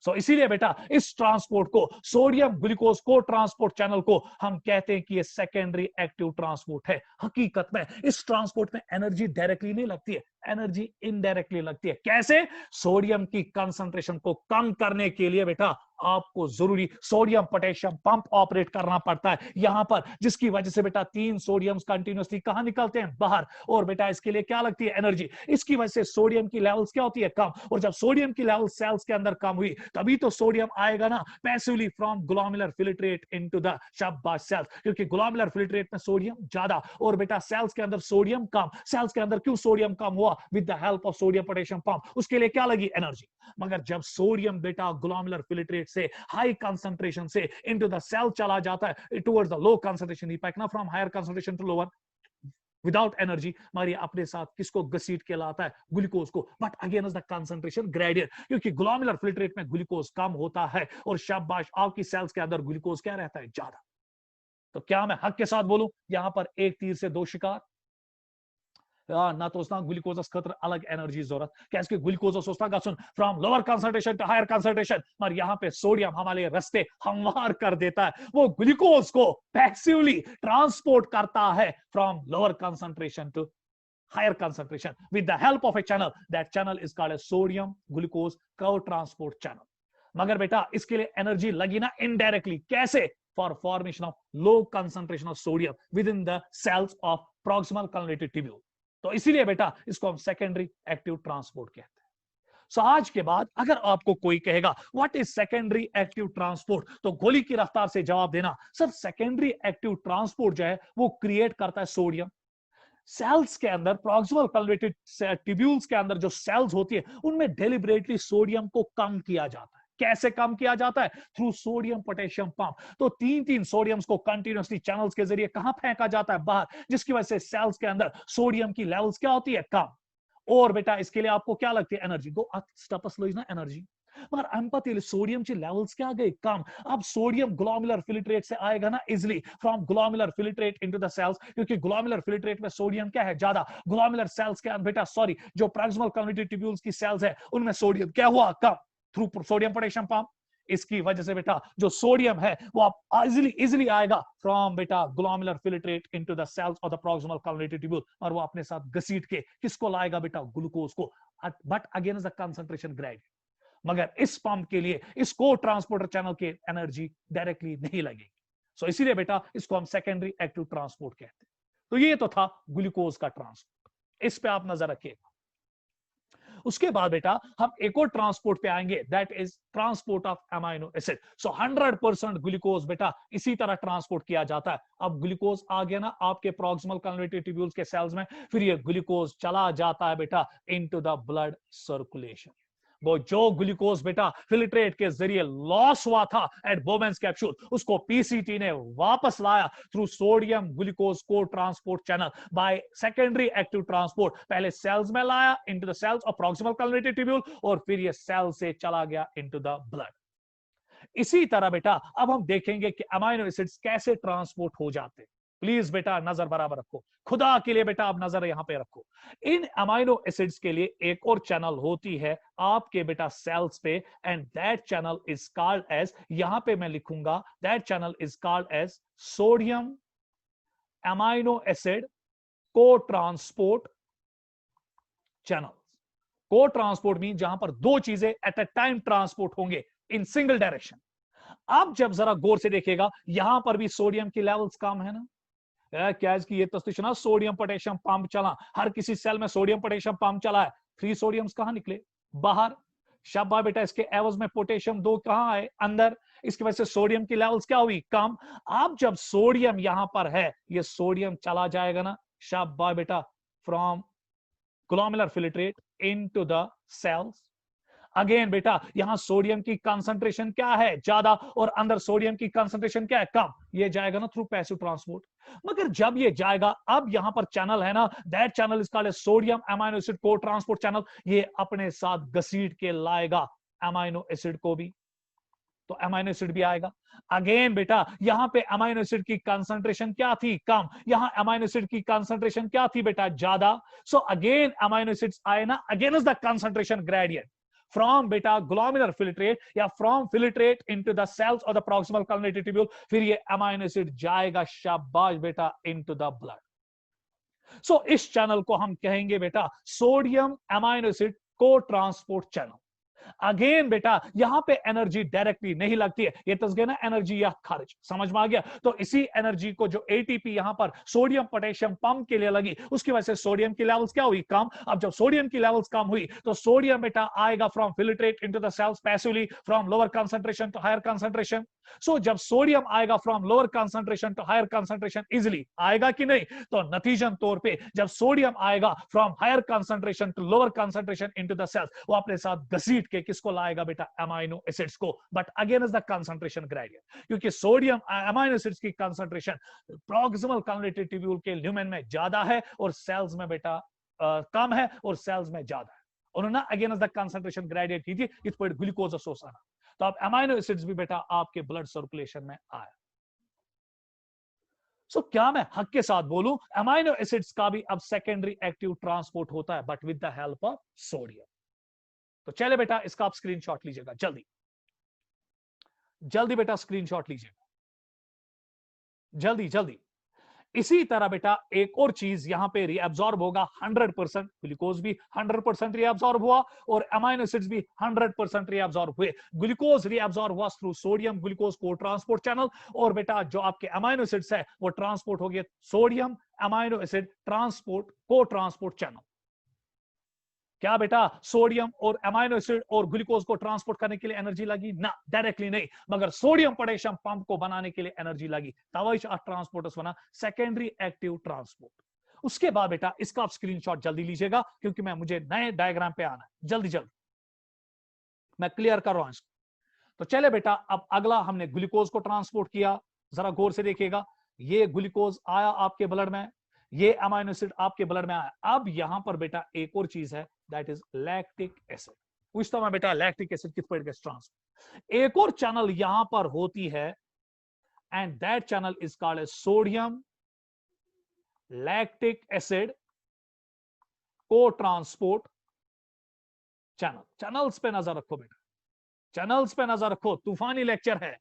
सो इसीलिए बेटा इस ट्रांसपोर्ट को sodium glucose cotransport channel को हम कहते हैं कि ये सेकेंडरी एक्टिव ट्रांसपोर्ट है। हकीकत में इस ट्रांसपोर्ट में एनर्जी डायरेक्टली नहीं लगती है, एनर्जी इनडायरेक्टली लगती है। कैसे? सोडियम की कंसंट्रेशन को कम करने के लिए बेटा आपको जरूरी सोडियम पोटेशियम पंप ऑपरेट करना पड़ता है यहां पर, जिसकी वजह से बेटा 3 सोडियम्स कंटिन्यूसली कहां निकलते हैं, बाहर। और बेटा इसके लिए क्या लगती है, एनर्जी। इसकी वजह से सोडियम की लेवल्स क्या होती है, कम। और जब सोडियम की लेवल सेल्स के अंदर कम हुई तभी तो सोडियम आएगा ना passively from glomerular filtrate into the शाबाश सेल्स, क्योंकि ग्लोमेरुलर फिल्ट्रेट में सोडियम ज्यादा और बेटा सेल्स के अंदर सोडियम कम। सेल्स के अंदर क्यों सोडियम कम हुआ, with the help of sodium potassium pump, उसके लिए क्या लगी, एनर्जी। मगर जब सोडियम बेटा ग्लोमेरुलर फिल्ट्रेट से हाई कंसंट्रेशन से इनटू द सेल चला जाता है टुवर्ड्स द लो कंसंट्रेशन, ना from higher concentration to lower without energy, मगर ये अपने साथ किसको घसीट के लाता है, ग्लूकोज को, but against the concentration gradient, क्योंकि ग्लोमेरुलर फिल्ट्रेट में ग्लूकोज कम होता है और शाबाश आपकी सेल्स के अंदर ग्लूकोज क्या रहता है, ज्यादा। तो क्या मैं हक के साथ बोलूं यहां पर एक तीर से दो शिकार? ना तो ग्लूकोजस खतर अलग एनर्जी जरूरत क्या ग्लूकोजस from lower concentration to higher concentration, मगर यहाँ पे सोडियम हमारे रास्ते हमवार कर देता है, वो ग्लूकोज को पैसिवली ट्रांसपोर्ट करता है from lower concentration to higher concentration with the help of a channel. That channel is called a sodium glucose co-transport channel. मगर बेटा इसके लिए एनर्जी लगी ना इनडायरेक्टली, कैसे? For formation of low concentration of sodium within the cells of proximal convoluted tubule. तो इसीलिए बेटा इसको हम सेकेंडरी एक्टिव ट्रांसपोर्ट कहते हैं। सो आज के बाद अगर आपको कोई कहेगा what is secondary active transport, तो गोली की रफ्तार से जवाब देना, सर सेकेंडरी एक्टिव ट्रांसपोर्ट जो है वो क्रिएट करता है सोडियम। सेल्स के अंदर प्रॉक्सिमल कन्वोल्यूटेड ट्यूब्यूल्स के अंदर जो सेल्स होती है उनमें डेलिबरेटली सोडियम को कम किया जाता है। कैसे कम किया जाता है? Through sodium potassium pump. तो तीन तीन सोडियम्स को कंटिन्यूअसली चैनल्स के जरिए कहां फेंका जाता है? बाहर, जिसकी वजह से सेल्स के अंदर सोडियम की लेवल्स क्या होती है? कम। और बेटा इसके लिए आपको क्या लगती है? एनर्जी। गो स्टपस लो ना एनर्जी, मगर अम्पति सोडियम की लेवल्स क्या गए? कम। अब सोडियम ग्लोमेरुलर फिल्ट्रेट से आएगा ना easily from glomerular filtrate into the cells, क्योंकि ग्लोमेरुलर फिल्ट्रेट में सोडियम क्या है? ज्यादा। ग्लोमेरुलर सेल्स के बेटा सॉरी जो प्रॉक्सिमल कन्वोल्यूटेड ट्यूब्यूल्स की सेल्स है उनमें सोडियम क्या हुआ? कम, थ्रू सोडियम पोटेशियम पंप। इसकी वजह से बेटा जो सोडियम है वो आप इजिली आएगा फ्रॉम बेटा glomerular filtrate into the cells of the proximal convoluted tubule, और वो अपने साथ घसीट के किसको लाएगा बेटा? ग्लूकोज को, but again is the concentration gradient. मगर इस पंप के लिए इस को ट्रांसपोर्टर चैनल के एनर्जी डायरेक्टली नहीं लगेगी। सो इसीलिए बेटा इसको हम सेकेंडरी एक्टिव ट्रांसपोर्ट कहते हैं। तो ये तो था ग्लूकोज का ट्रांसपोर्ट, इस पे आप नजर रखिएगा। उसके बाद बेटा हम एक और ट्रांसपोर्ट पे आएंगे, that is transport of amino acid. So 100% glucose बेटा इसी तरह ट्रांसपोर्ट किया जाता है। अब ग्लूकोज आ गया ना आपके प्रॉक्सिमल कन्वोल्यूटेड ट्यूब्यूल्स के सेल्स में, फिर ये ग्लूकोज चला जाता है बेटा इनटू द ब्लड सर्कुलेशन। वो जो ग्लूकोज बेटा फिल्ट्रेट के जरिए लॉस हुआ था एट बोवेन्स कैप्सूल, उसको पीसीटी ने वापस लाया थ्रू sodium glucose cotransport channel by secondary active transport. पहले सेल्स में लाया into the cells of proximal convoluted tubule, और फिर ये सेल से चला गया इनटू द ब्लड। इसी तरह बेटा अब हम देखेंगे कि अमाइनो एसिड्स कैसे ट्रांसपोर्ट हो जाते हैं। प्लीज बेटा नजर बराबर रखो, खुदा के लिए बेटा आप नजर यहां पे रखो। इन अमाइनो एसिड्स के लिए एक और चैनल होती है आपके बेटा सेल्स पे, and that channel is called as, यहां पे मैं लिखूंगा, that channel is called as sodium amino acid cotransport channel. Cotransport mean जहां पर दो चीजें एट अ टाइम ट्रांसपोर्ट होंगे इन सिंगल डायरेक्शन। आप जब जरा गौर से देखिएगा यहां पर भी सोडियम की लेवल्स कम है ना, क्या इसकी ये तस्वीर ना, सोडियम पोटेशियम पंप चला, हर किसी सेल में सोडियम पोटेशियम पंप चला है, फ्री सोडियम्स कहां निकले? बाहर। शाबाश बेटा, इसके एवज में पोटेशियम दो कहां आए? अंदर। इसकी वजह से सोडियम की लेवल्स क्या हुई? कम। अब जब सोडियम यहां पर है, ये सोडियम चला जाएगा ना, शाबाश बेटा, from glomerular filtrate into the cells. Again बेटा यहां सोडियम की कंसंट्रेशन क्या है? ज्यादा, और अंदर सोडियम की कंसंट्रेशन क्या है? कम। ये जाएगा ना थ्रू पैसिव ट्रांसपोर्ट। मगर जब ये जाएगा, अब यहां पर चैनल है ना, that channel is called sodium amino acid cotransport channel. ये अपने साथ घसीट के लाएगा अमाइनो एसिड को भी, तो अमाइनो एसिड भी आएगा। अगेन बेटा यहां पे अमाइनो एसिड की कंसंट्रेशन क्या थी? कम। यहां अमाइनो एसिड की कंसंट्रेशन क्या थी बेटा? ज्यादा। सो अगेन अमाइनो एसिड्स आए ना, again is the concentration gradient from बेटा ग्लोमेरुलर फिल्ट्रेट या from filtrate into the cells of the proximal convoluted tubule, फिर ये अमाइनो एसिड जाएगा शाबाश बेटा इनटू द ब्लड। सो इस चैनल को हम कहेंगे बेटा sodium amino acid cotransport channel. Again बेटा यहां पे एनर्जी डायरेक्टली नहीं लगती है, ये तस्गे ना एनर्जी या खर्च, समझ में आ गया? तो इसी एनर्जी को जो एटीपी यहां पर सोडियम पोटेशियम पंप के लिए लगी, उसकी वजह से सोडियम की लेवल्स क्या हुई? कम। अब जब सोडियम की लेवल्स कम हुई तो सोडियम बेटा आएगा from filtrate into the cells passively from lower concentration to higher concentration. So जब सोडियम आएगा from lower concentration to higher concentration, easily आएगा कि नहीं? तो नतीजन तौर पे जब सोडियम आएगा from higher concentration to lower concentration into the cells, वो अपने साथ घसीट के किसको लाएगा बेटा? अमाइनो एसिड्स को। But again is the concentration gradient, क्योंकि सोडियम अमाइनो एसिड्स की कंसंट्रेशन प्रॉक्सिमल कन्वोल्यूटेड ट्यूब्यूल के ल्यूमेन में ज्यादा है और सेल्स में बेटा कम है, और सेल्स में ज्यादा है। उन्होंने again is the concentration gradient की थी, इट पर ग्लूकोज असोसाना। तो अब अमाइनो एसिड्स भी बेटा आपके ब्लड सर्कुलेशन में आया। क्या मैं हक के साथ बोलूं, अमाइनो एसिड्स का भी अब सेकेंडरी एक्टिव ट्रांसपोर्ट होता है, but with the help of sodium. तो चले बेटा इसका आप स्क्रीनशॉट लीजिएगा, जल्दी जल्दी बेटा स्क्रीनशॉट लीजिएगा, जल्दी जल्दी। इसी तरह बेटा एक और चीज यहां पे रीअब्सॉर्ब होगा 100%, ग्लूकोज भी 100% रीअब्सॉर्ब हुआ और अमाइनो एसिड्स भी 100% रीअब्सॉर्ब हुए। ग्लूकोज रीअब्सॉर्ब हुआ through sodium glucose cotransport channel, और बेटा जो आपके अमाइनो एसिड्स है वो ट्रांसपोर्ट हो गए सोडियम अमाइनो एसिड ट्रांसपोर्ट को ट्रांसपोर्ट चैनल। क्या बेटा सोडियम और अमाइनो एसिड और ग्लूकोज को ट्रांसपोर्ट करने के लिए एनर्जी लगी ना? डायरेक्टली नहीं, मगर सोडियम पोटेशियम पंप को बनाने के लिए एनर्जी लगी, तवई ट्रांसपोर्टर्स बना सेकेंडरी एक्टिव ट्रांसपोर्ट। उसके बाद बेटा इसका आप स्क्रीनशॉट जल्दी लीजिएगा, क्योंकि मुझे नए डायग्राम पे आना है, जल्दी जल्दी मैं क्लियर कर रहा हूं इसको। तो चले बेटा अब अगला हमने ग्लूकोज को ट्रांसपोर्ट किया, जरा गौर से देखिएगा, ये ग्लूकोज आया आपके ब्लड में, ये अमाइनो एसिड आपके ब्लड में आया। अब यहां पर बेटा एक और चीज है, दैट इज लैक्टिक एसिड। पूछता हूं मैं बेटा लैक्टिक एसिड किस पर ट्रांसफर, एक और चैनल यहां पर होती है, and that channel is called as sodium lactic acid cotransport channel. Channels पे नजर रखो बेटा, चैनल्स पे नजर रखो, तूफानी लेक्चर है।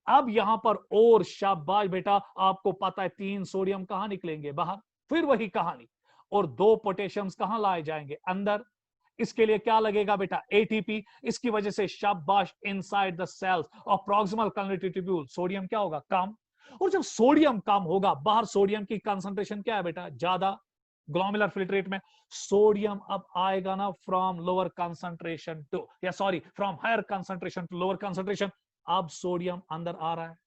अब यहां पर और शाबाश बेटा, आपको पता है 3 सोडियम कहां निकलेंगे बाहर, फिर वही कहानी, और 2 पोटेशियम्स कहां लाए जाएंगे अंदर। इसके लिए क्या लगेगा बेटा? एटीपी। इसकी वजह से शाबाश inside the cells of proximal convertible tubule sodium क्या होगा? कम। और जब सोडियम कम होगा, बाहर सोडियम की कंसंट्रेशन क्या है बेटा? ज्यादा। ग्लोमेरुलर फिल्ट्रेट में सोडियम अब आएगा ना फ्रॉम लोअर कंसंट्रेशन टू, या sorry from higher concentration to lower concentration. अब सोडियम अंदर आ रहा है,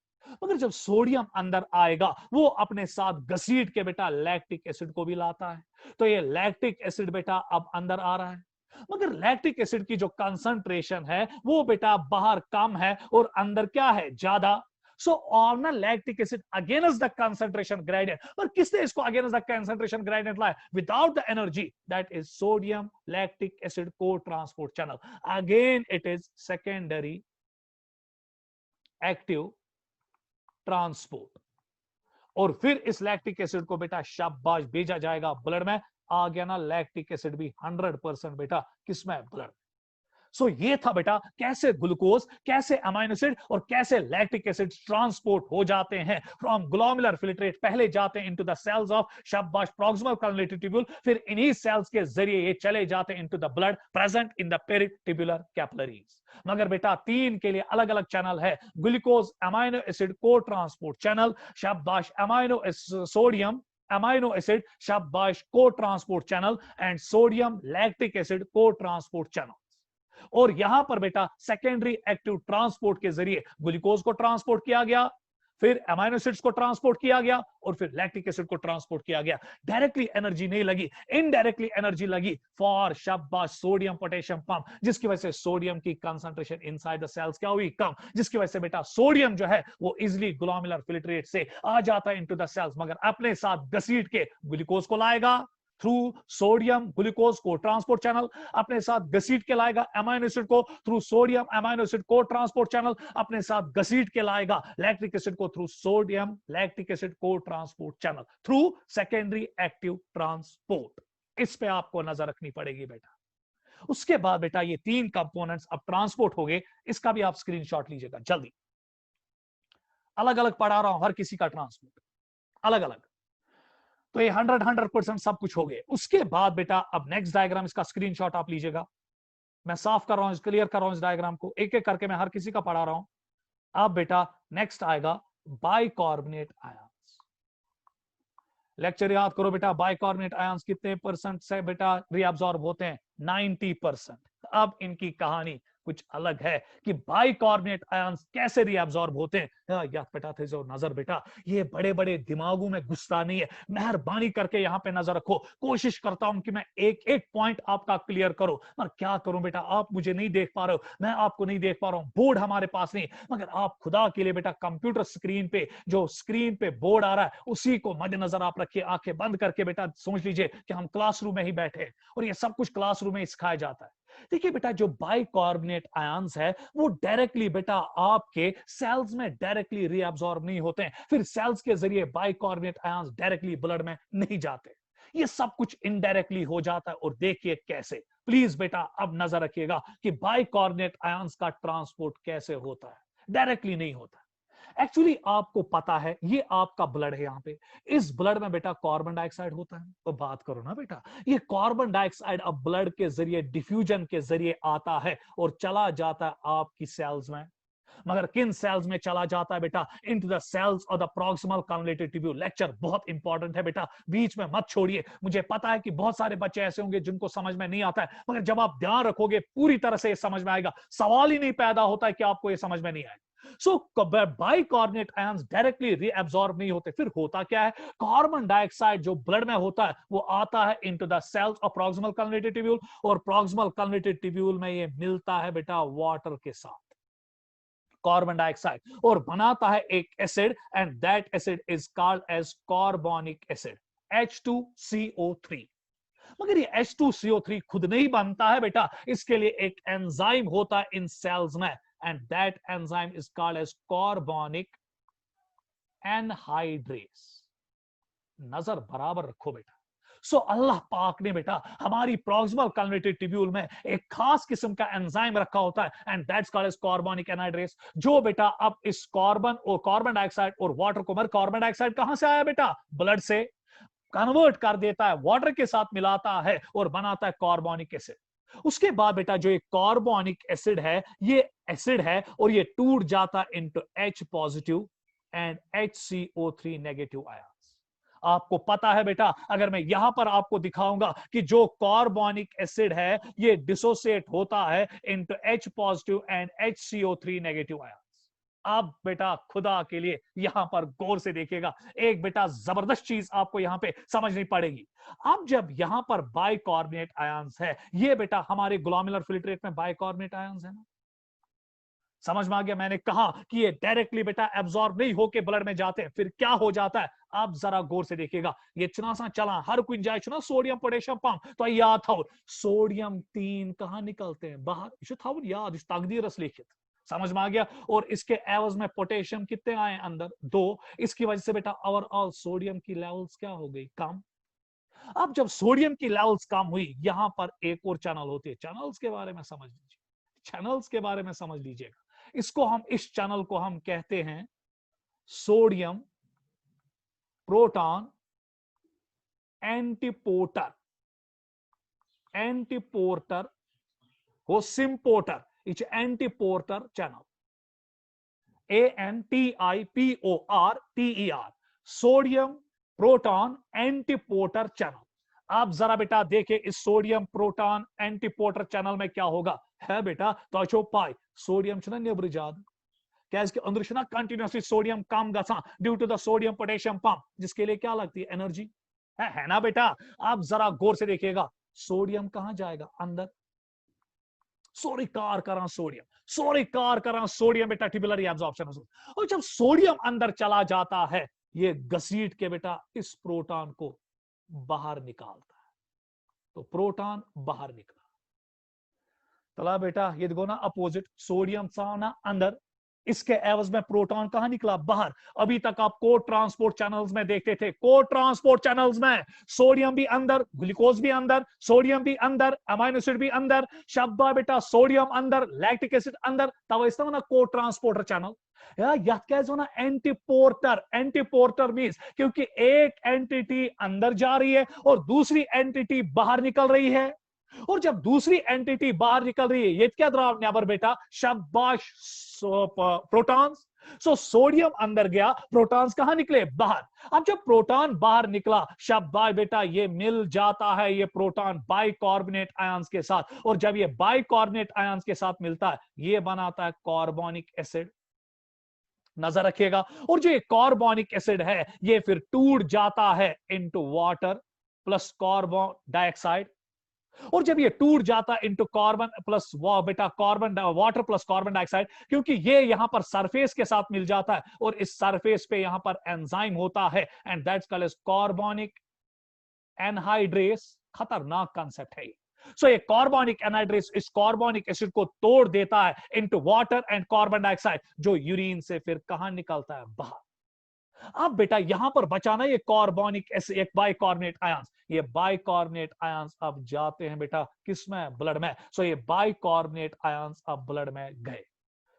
मगर जब सोडियम अंदर आएगा वो अपने साथ घसीट के बेटा लैक्टिक एसिड को भी लाता है। तो ये लैक्टिक एसिड बेटा अब अंदर आ रहा है, मगर लैक्टिक एसिड की जो कंसंट्रेशन है वो बेटा बाहर कम है और अंदर क्या है? ज्यादा। So on lactic acid against the concentration gradient, पर किसने इसको अगेंस्ट द कंसंट्रेशन ग्रेडियंट लाया? Without the energy, that is sodium lactic acid cotransport channel. Again it is secondary active transport, और फिर इस लैक्टिक एसिड को बेटा शाबाश भेजा जाएगा ब्लड में। आ गया ना लैक्टिक एसिड भी 100% बेटा किसमें? ब्लड। सो ये था बेटा कैसे ग्लूकोज, कैसे अमाइनो एसिड और कैसे लैक्टिक एसिड ट्रांसपोर्ट हो जाते हैं फ्रॉम ग्लोमेरुलर फिल्ट्रेट, पहले जाते हैं इनटू द सेल्स ऑफ शाबाश प्रॉक्सिमल कन्वोल्यूटिव ट्यूब्यूल, फिर इन्हीं सेल्स के जरिए ये चले जाते हैं into the blood present in the peritubular capillaries. मगर बेटा 3 के लिए अलग अलग चैनल है, glucose amino acid cotransport channel, शाबाश अमाइनो सोडियम अमाइनो एसिड शाबाश को transport channel, and sodium lactic acid cotransport channel. और यहां पर बेटा सेकेंडरी एक्टिव ट्रांसपोर्ट के जरिए ग्लूकोज को ट्रांसपोर्ट किया गया, फिर अमाइनो एसिड्स को ट्रांसपोर्ट किया गया, और फिर लैक्टिक एसिड को ट्रांसपोर्ट किया गया। डायरेक्टली एनर्जी नहीं लगी, इनडायरेक्टली एनर्जी लगी फॉर शाबाश सोडियम पोटेशियम पंप, जिसकी वजह से सोडियम की कंसंट्रेशन इनसाइड द सेल्स क्या हुई? कम, जिसकी वजह से बेटा सोडियम जो है वो इजिली ग्लोमेरुलर फिल्ट्रेट से आ जाता है इनटू द सेल्स, मगर अपने साथ घसीट के ग्लूकोज को लाएगा through sodium glucose cotransport channel, अपने साथ घसीट के लाएगा अमाइनो एसिड को through sodium amino acid cotransport channel, अपने साथ घसीट के लाएगा लैक्टिक एसिड को through sodium lactic acid cotransport channel, through secondary active transport. इस पे आपको नजर रखनी पड़ेगी बेटा। उसके बाद बेटा ये 3 कंपोनेंट्स अब ट्रांसपोर्ट हो गए, इसका भी आप स्क्रीनशॉट लीजिएगा जल्दी। अलग अलग पढ़ा रहा हूं, हर किसी का ट्रांसपोर्ट अलग अलग। तो ये 100% सब कुछ हो गए। उसके बाद बेटा अब नेक्स्ट डायग्राम, इसका स्क्रीनशॉट आप लीजिएगा। मैं साफ कर रहा हूं, क्लियर कर रहा हूं इस डायग्राम को, एक एक करके मैं हर किसी का पढ़ा रहा हूं। अब बेटा नेक्स्ट आएगा बाइकार्बोनेट आयंस। लेक्चर याद करो बेटा, बाइकार्बोनेट आयंस कितने परसेंट से बेटा रीअब्सॉर्ब होते हैं? 90%। अब इनकी कहानी कुछ अलग है कि बाइकार्बोनेट आयंस कैसे रीअब्सॉर्ब होते हैं। याद बेटा थे जो नजर बेटा, ये बड़े बड़े दिमागों में घुसता नहीं है, मेहरबानी करके यहाँ पे नजर रखो। कोशिश करता हूं कि मैं एक एक पॉइंट आपका क्लियर करूं, पर क्या करूं बेटा, आप मुझे नहीं देख पा रहे हो, मैं आपको नहीं देख पा रहा हूं, बोर्ड हमारे पास नहीं, मगर आप खुदा के लिए बेटा कंप्यूटर स्क्रीन पे जो स्क्रीन पे बोर्ड आ रहा है उसी को मद्देनजर आप रखिए, आंखें बंद करके बेटा समझ लीजिए कि हम क्लासरूम में ही बैठे और ये सब कुछ क्लासरूम में सिखाया जाता है। देखिए बेटा, जो बाइकार्बोनेट आयंस है वो डायरेक्टली बेटा आपके सेल्स में डायरेक्टली रीअब्सॉर्ब नहीं होते हैं, फिर सेल्स के जरिए बाइकार्बोनेट आयंस डायरेक्टली ब्लड में नहीं जाते, ये सब कुछ इनडायरेक्टली हो जाता है। और देखिए कैसे, प्लीज बेटा अब नजर रखिएगा कि बाइकार्बोनेट आयंस का ट्रांसपोर्ट कैसे होता है, डायरेक्टली नहीं होता। एक्चुअली आपको पता है ये आपका ब्लड है, यहां पे इस ब्लड में बेटा कार्बन डाइऑक्साइड होता है। तो बात करो ना बेटा, ये कार्बन डाइऑक्साइड अब ब्लड के जरिए डिफ्यूजन के जरिए आता है और चला जाता है आपकी सेल्स में। मगर किन सेल्स में चला जाता है बेटा? Into the cells of the proximal convoluted tubule. Lecture बहुत इंपॉर्टेंट है बेटा, बीच में मत छोड़िए। मुझे पता है कि बहुत सारे बच्चे ऐसे होंगे जिनको समझ में नहीं आता है, मगर जब आप ध्यान रखोगे पूरी तरह से समझ में आएगा। सवाल ही नहीं पैदा होता है कि आपको ये समझ में नहीं आएगा। सो बाइकार्बोनेट आयंस डायरेक्टली रीअब्सॉर्ब नहीं होते, फिर होता क्या है? कार्बन डाइऑक्साइड जो ब्लड में होता है वो आता है into the cells of proximal convoluted tubule, और प्रॉक्सिमल कन्वोल्यूटेड ट्यूब्यूल में ये मिलता है बेटा वाटर के साथ, कार्बन डाइऑक्साइड, और बनाता है एक acid, and that acid is called as carbonic acid, H2CO3। मगर ये H2CO3 खुद नहीं बनता है बेटा, इसके लिए एक एंजाइम होता है इन सेल्स में, and that enzyme is called as carbonic anhydrase. नजर बराबर रखो बेटा। सो अल्लाह पाक ने बेटा हमारी प्रॉक्सिमल कन्वोल्यूटेड ट्यूब्यूल में एक खास किस्म का एंजाइम रखा होता है, and that's called as carbonic anhydrase, जो बेटा अब इस कार्बन और कार्बन डाइऑक्साइड और वाटर को, मगर कार्बन डाइऑक्साइड कहां से आया बेटा? ब्लड से, कन्वर्ट कर देता है, वाटर के साथ मिलाता है और बनाता है कार्बोनिक एसिड। उसके बाद बेटा जो एक कार्बोनिक एसिड है, ये एसिड है और ये टूट जाता है into H positive and HCO3 negative ions. आपको पता है बेटा, अगर मैं यहां पर आपको दिखाऊंगा कि जो कार्बोनिक एसिड है ये डिसोसिएट होता है into H positive and HCO3 negative ions. आप बेटा खुदा के लिए यहां पर गौर से देखिएगा, एक बेटा जबरदस्त चीज आपको यहां पे समझनी पड़ेगी। अब जब यहां पर बाइकार्बोनेट आयंस है, ये बेटा हमारे ग्लोमेरुलर फिल्ट्रेट में बाइकार्बोनेट आयंस है ना, समझ में आ गया? मैंने कहा कि ये डायरेक्टली बेटा एब्जॉर्ब नहीं होके ब्लड में जाते हैं, फिर क्या हो जाता है? आप जरा गौर से देखिएगा, ये चुना सा चला हर कोई जाए चुना सोडियम पोटेशियम पंप, तो याद था सोडियम 3 कहां निकलते हैं? बाहर। था याद, इस तकदीर लिखित, समझ में आ गया? और इसके एवज में पोटेशियम कितने आए अंदर? 2। इसकी वजह से बेटा ओवरऑल सोडियम की लेवल्स क्या हो गई? कम। अब जब सोडियम की लेवल्स कम हुई, यहां पर एक और चैनल होती है, चैनल्स के बारे में समझ लीजिए, चैनल्स के बारे में समझ लीजिएगा। इसको हम, इस चैनल को हम कहते हैं सोडियम प्रोटॉन एंटीपोर्टर, एंटीपोर्टर हो symporter, each antiporter channel, ANTIPORTER, sodium proton antiporter channel. आप जरा बेटा देखिए इस सोडियम प्रोटॉन एंटीपोर्टर चैनल में क्या होगा? है बेटा तो पाई सोडियम छना नेबर जाद, क्या अंदर छना कंटिन्यूसली सोडियम कम गसा due to the sodium potassium pump, जिसके लिए क्या लगती है? एनर्जी है ना बेटा? आप जरा गौर से देखिएगा, सोडियम कहां जाएगा? अंदर। सॉरी कार करा सोडियम, सॉरी कार करा सोडियम बेटा ट्यूबुलर एब्जॉर्प्शन। और जब सोडियम अंदर चला जाता है, ये घसीट के बेटा इस प्रोटॉन को बाहर निकालता है, तो प्रोटॉन बाहर निकला। चला बेटा ये देखो ना, अपोजिट सोडियम था ना अंदर, इसके एवज में प्रोटॉन कहां निकला? बाहर। अभी तक आप कोड ट्रांसपोर्ट चैनल्स में देखते थे, कोड ट्रांसपोर्ट चैनल्स में सोडियम भी अंदर, ग्लूकोज भी अंदर, सोडियम भी अंदर, अमाइनो एसिड भी अंदर, शब्बा बेटा सोडियम अंदर, लैक्टिक एसिड अंदर, तब इसका ना कोड ट्रांसपोर्टर चैनल ना एंटीपोर्टर। एंटीपोर्टर मींस क्योंकि एक एंटिटी अंदर जा रही है और दूसरी एंटिटी बाहर निकल रही है, और जब दूसरी एंटिटी बाहर निकल रही है, ये क्या द्राव न्याबर बेटा? शाबाश, प्रोटॉन्स। सो सोडियम अंदर गया, प्रोटॉन्स कहां निकले? बाहर। अब जब प्रोटॉन बाहर निकला, शाबाश बेटा ये मिल जाता है ये प्रोटॉन बाइकार्बोनेट आयंस के साथ, और जब ये बाइकार्बोनेट आयंस के साथ मिलता है, ये बनाता है कार्बोनिक एसिड। नजर रखिएगा, और जो ये कार्बोनिक एसिड है ये फिर टूट जाता है into water plus carbon dioxide, और जब ये टूट जाता है इनटू कार्बन प्लस बेटा carbon water plus carbon dioxide, क्योंकि ये यहां पर सरफेस के साथ मिल जाता है और इस सरफेस पे यहां पर एंजाइम होता है, and that's called as carbonic anhydrase. खतरनाक कंसेप्ट है। सो ये कार्बोनिक एनहाइड्रेस इस कार्बोनिक एसिड को तोड़ देता है into water and carbon dioxide, जो यूरिन से फिर कहां निकलता है? बाहर। अब बेटा यहां पर बचाना ये कार्बोनिक एसिड, एक बाइकार्बोनेट आयंस, ये बाइकार्बोनेट आयंस अब जाते हैं बेटा किसमें? ब्लड में। सो ये बाइकार्बोनेट आयंस अब ब्लड में गए।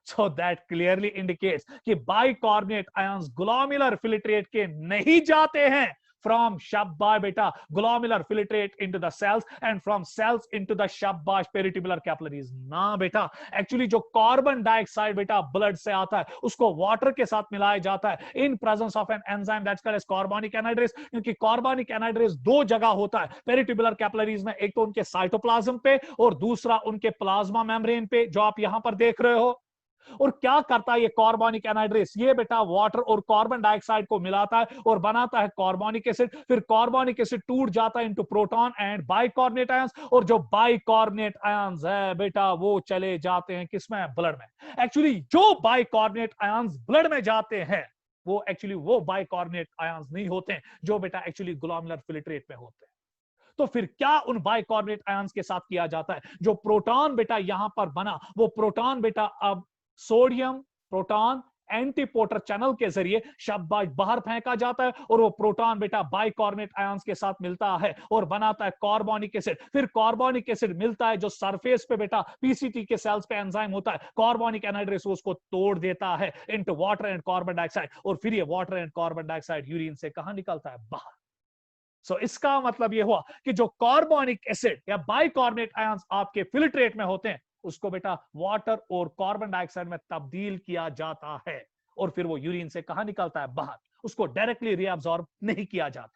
So that clearly indicates कि बाइकार्बोनेट आयंस ग्लोमेरुलर फिल्ट्रेट के नहीं जाते हैं from शाबाश बेटा glomerular filtrate into the cells and from cells into the शाबाश पेरिट्यूबुलर कैपिलरीज। ना बेटा, एक्चुअली जो कार्बन डाइऑक्साइड बेटा ब्लड से आता है उसको वाटर के साथ मिलाया जाता है in presence of an enzyme that's called as carbonic anhydrase. क्योंकि कार्बोनिक एनहाइड्रेस दो जगह होता है पेरिट्यूबुलर कैपिलरीज में, एक तो उनके साइटोप्लाज्म पे और दूसरा उनके प्लाज्मा मेम्ब्रेन पे, जो आप यहां पर देख रहे हो। और क्या करता है ये कार्बोनिक एनहाइड्रेस? ये बेटा वाटर और कार्बन डाइऑक्साइड को मिलाता है और बनाता है कार्बोनिक एसिड। फिर कार्बोनिक एसिड टूट जाता है into proton and bicarbonate ions, और जो बाइकार्बोनेट आयंस है बेटा वो चले जाते हैं किसमें? ब्लड में। एक्चुअली जो बाइकार्बोनेट आयंस ब्लड में जाते हैं वो एक्चुअली वो बाइकार्बोनेट आयंस नहीं होते हैं जो बेटा एक्चुअली ग्लोमेरुलर फिल्ट्रेट में होते हैं। तो फिर क्या उन बाइकार्बोनेट आयंस के साथ किया जाता है? जो प्रोटॉन बेटा यहां पर बना, वो प्रोटॉन बेटा अब सोडियम प्रोटॉन एंटीपोटर चैनल के जरिए शाबाश बाहर फेंका जाता है, और वो प्रोटॉन बेटा बाइकार्बोनेट आयंस के साथ मिलता है और बनाता है कार्बोनिक एसिड। फिर कार्बोनिक एसिड मिलता है जो सरफेस पे बेटा पीसीटी के सेल्स पे एंजाइम होता है, कार्बोनिक एनहाइड्रेस उसको तोड़ देता है into water and carbon dioxide, और फिर ये water and carbon dioxide urine से कहां निकलता है? बाहर। सो इसका मतलब यह हुआ कि जो कार्बोनिक एसिड या बाइकार्बोनेट आयंस आपके फिल्ट्रेट में होते हैं उसको बेटा वाटर और कार्बन डाइऑक्साइड में तब्दील किया जाता है, और फिर वो यूरिन से कहां निकलता है? बाहर। उसको डायरेक्टली रीअब्सॉर्ब नहीं किया जाता।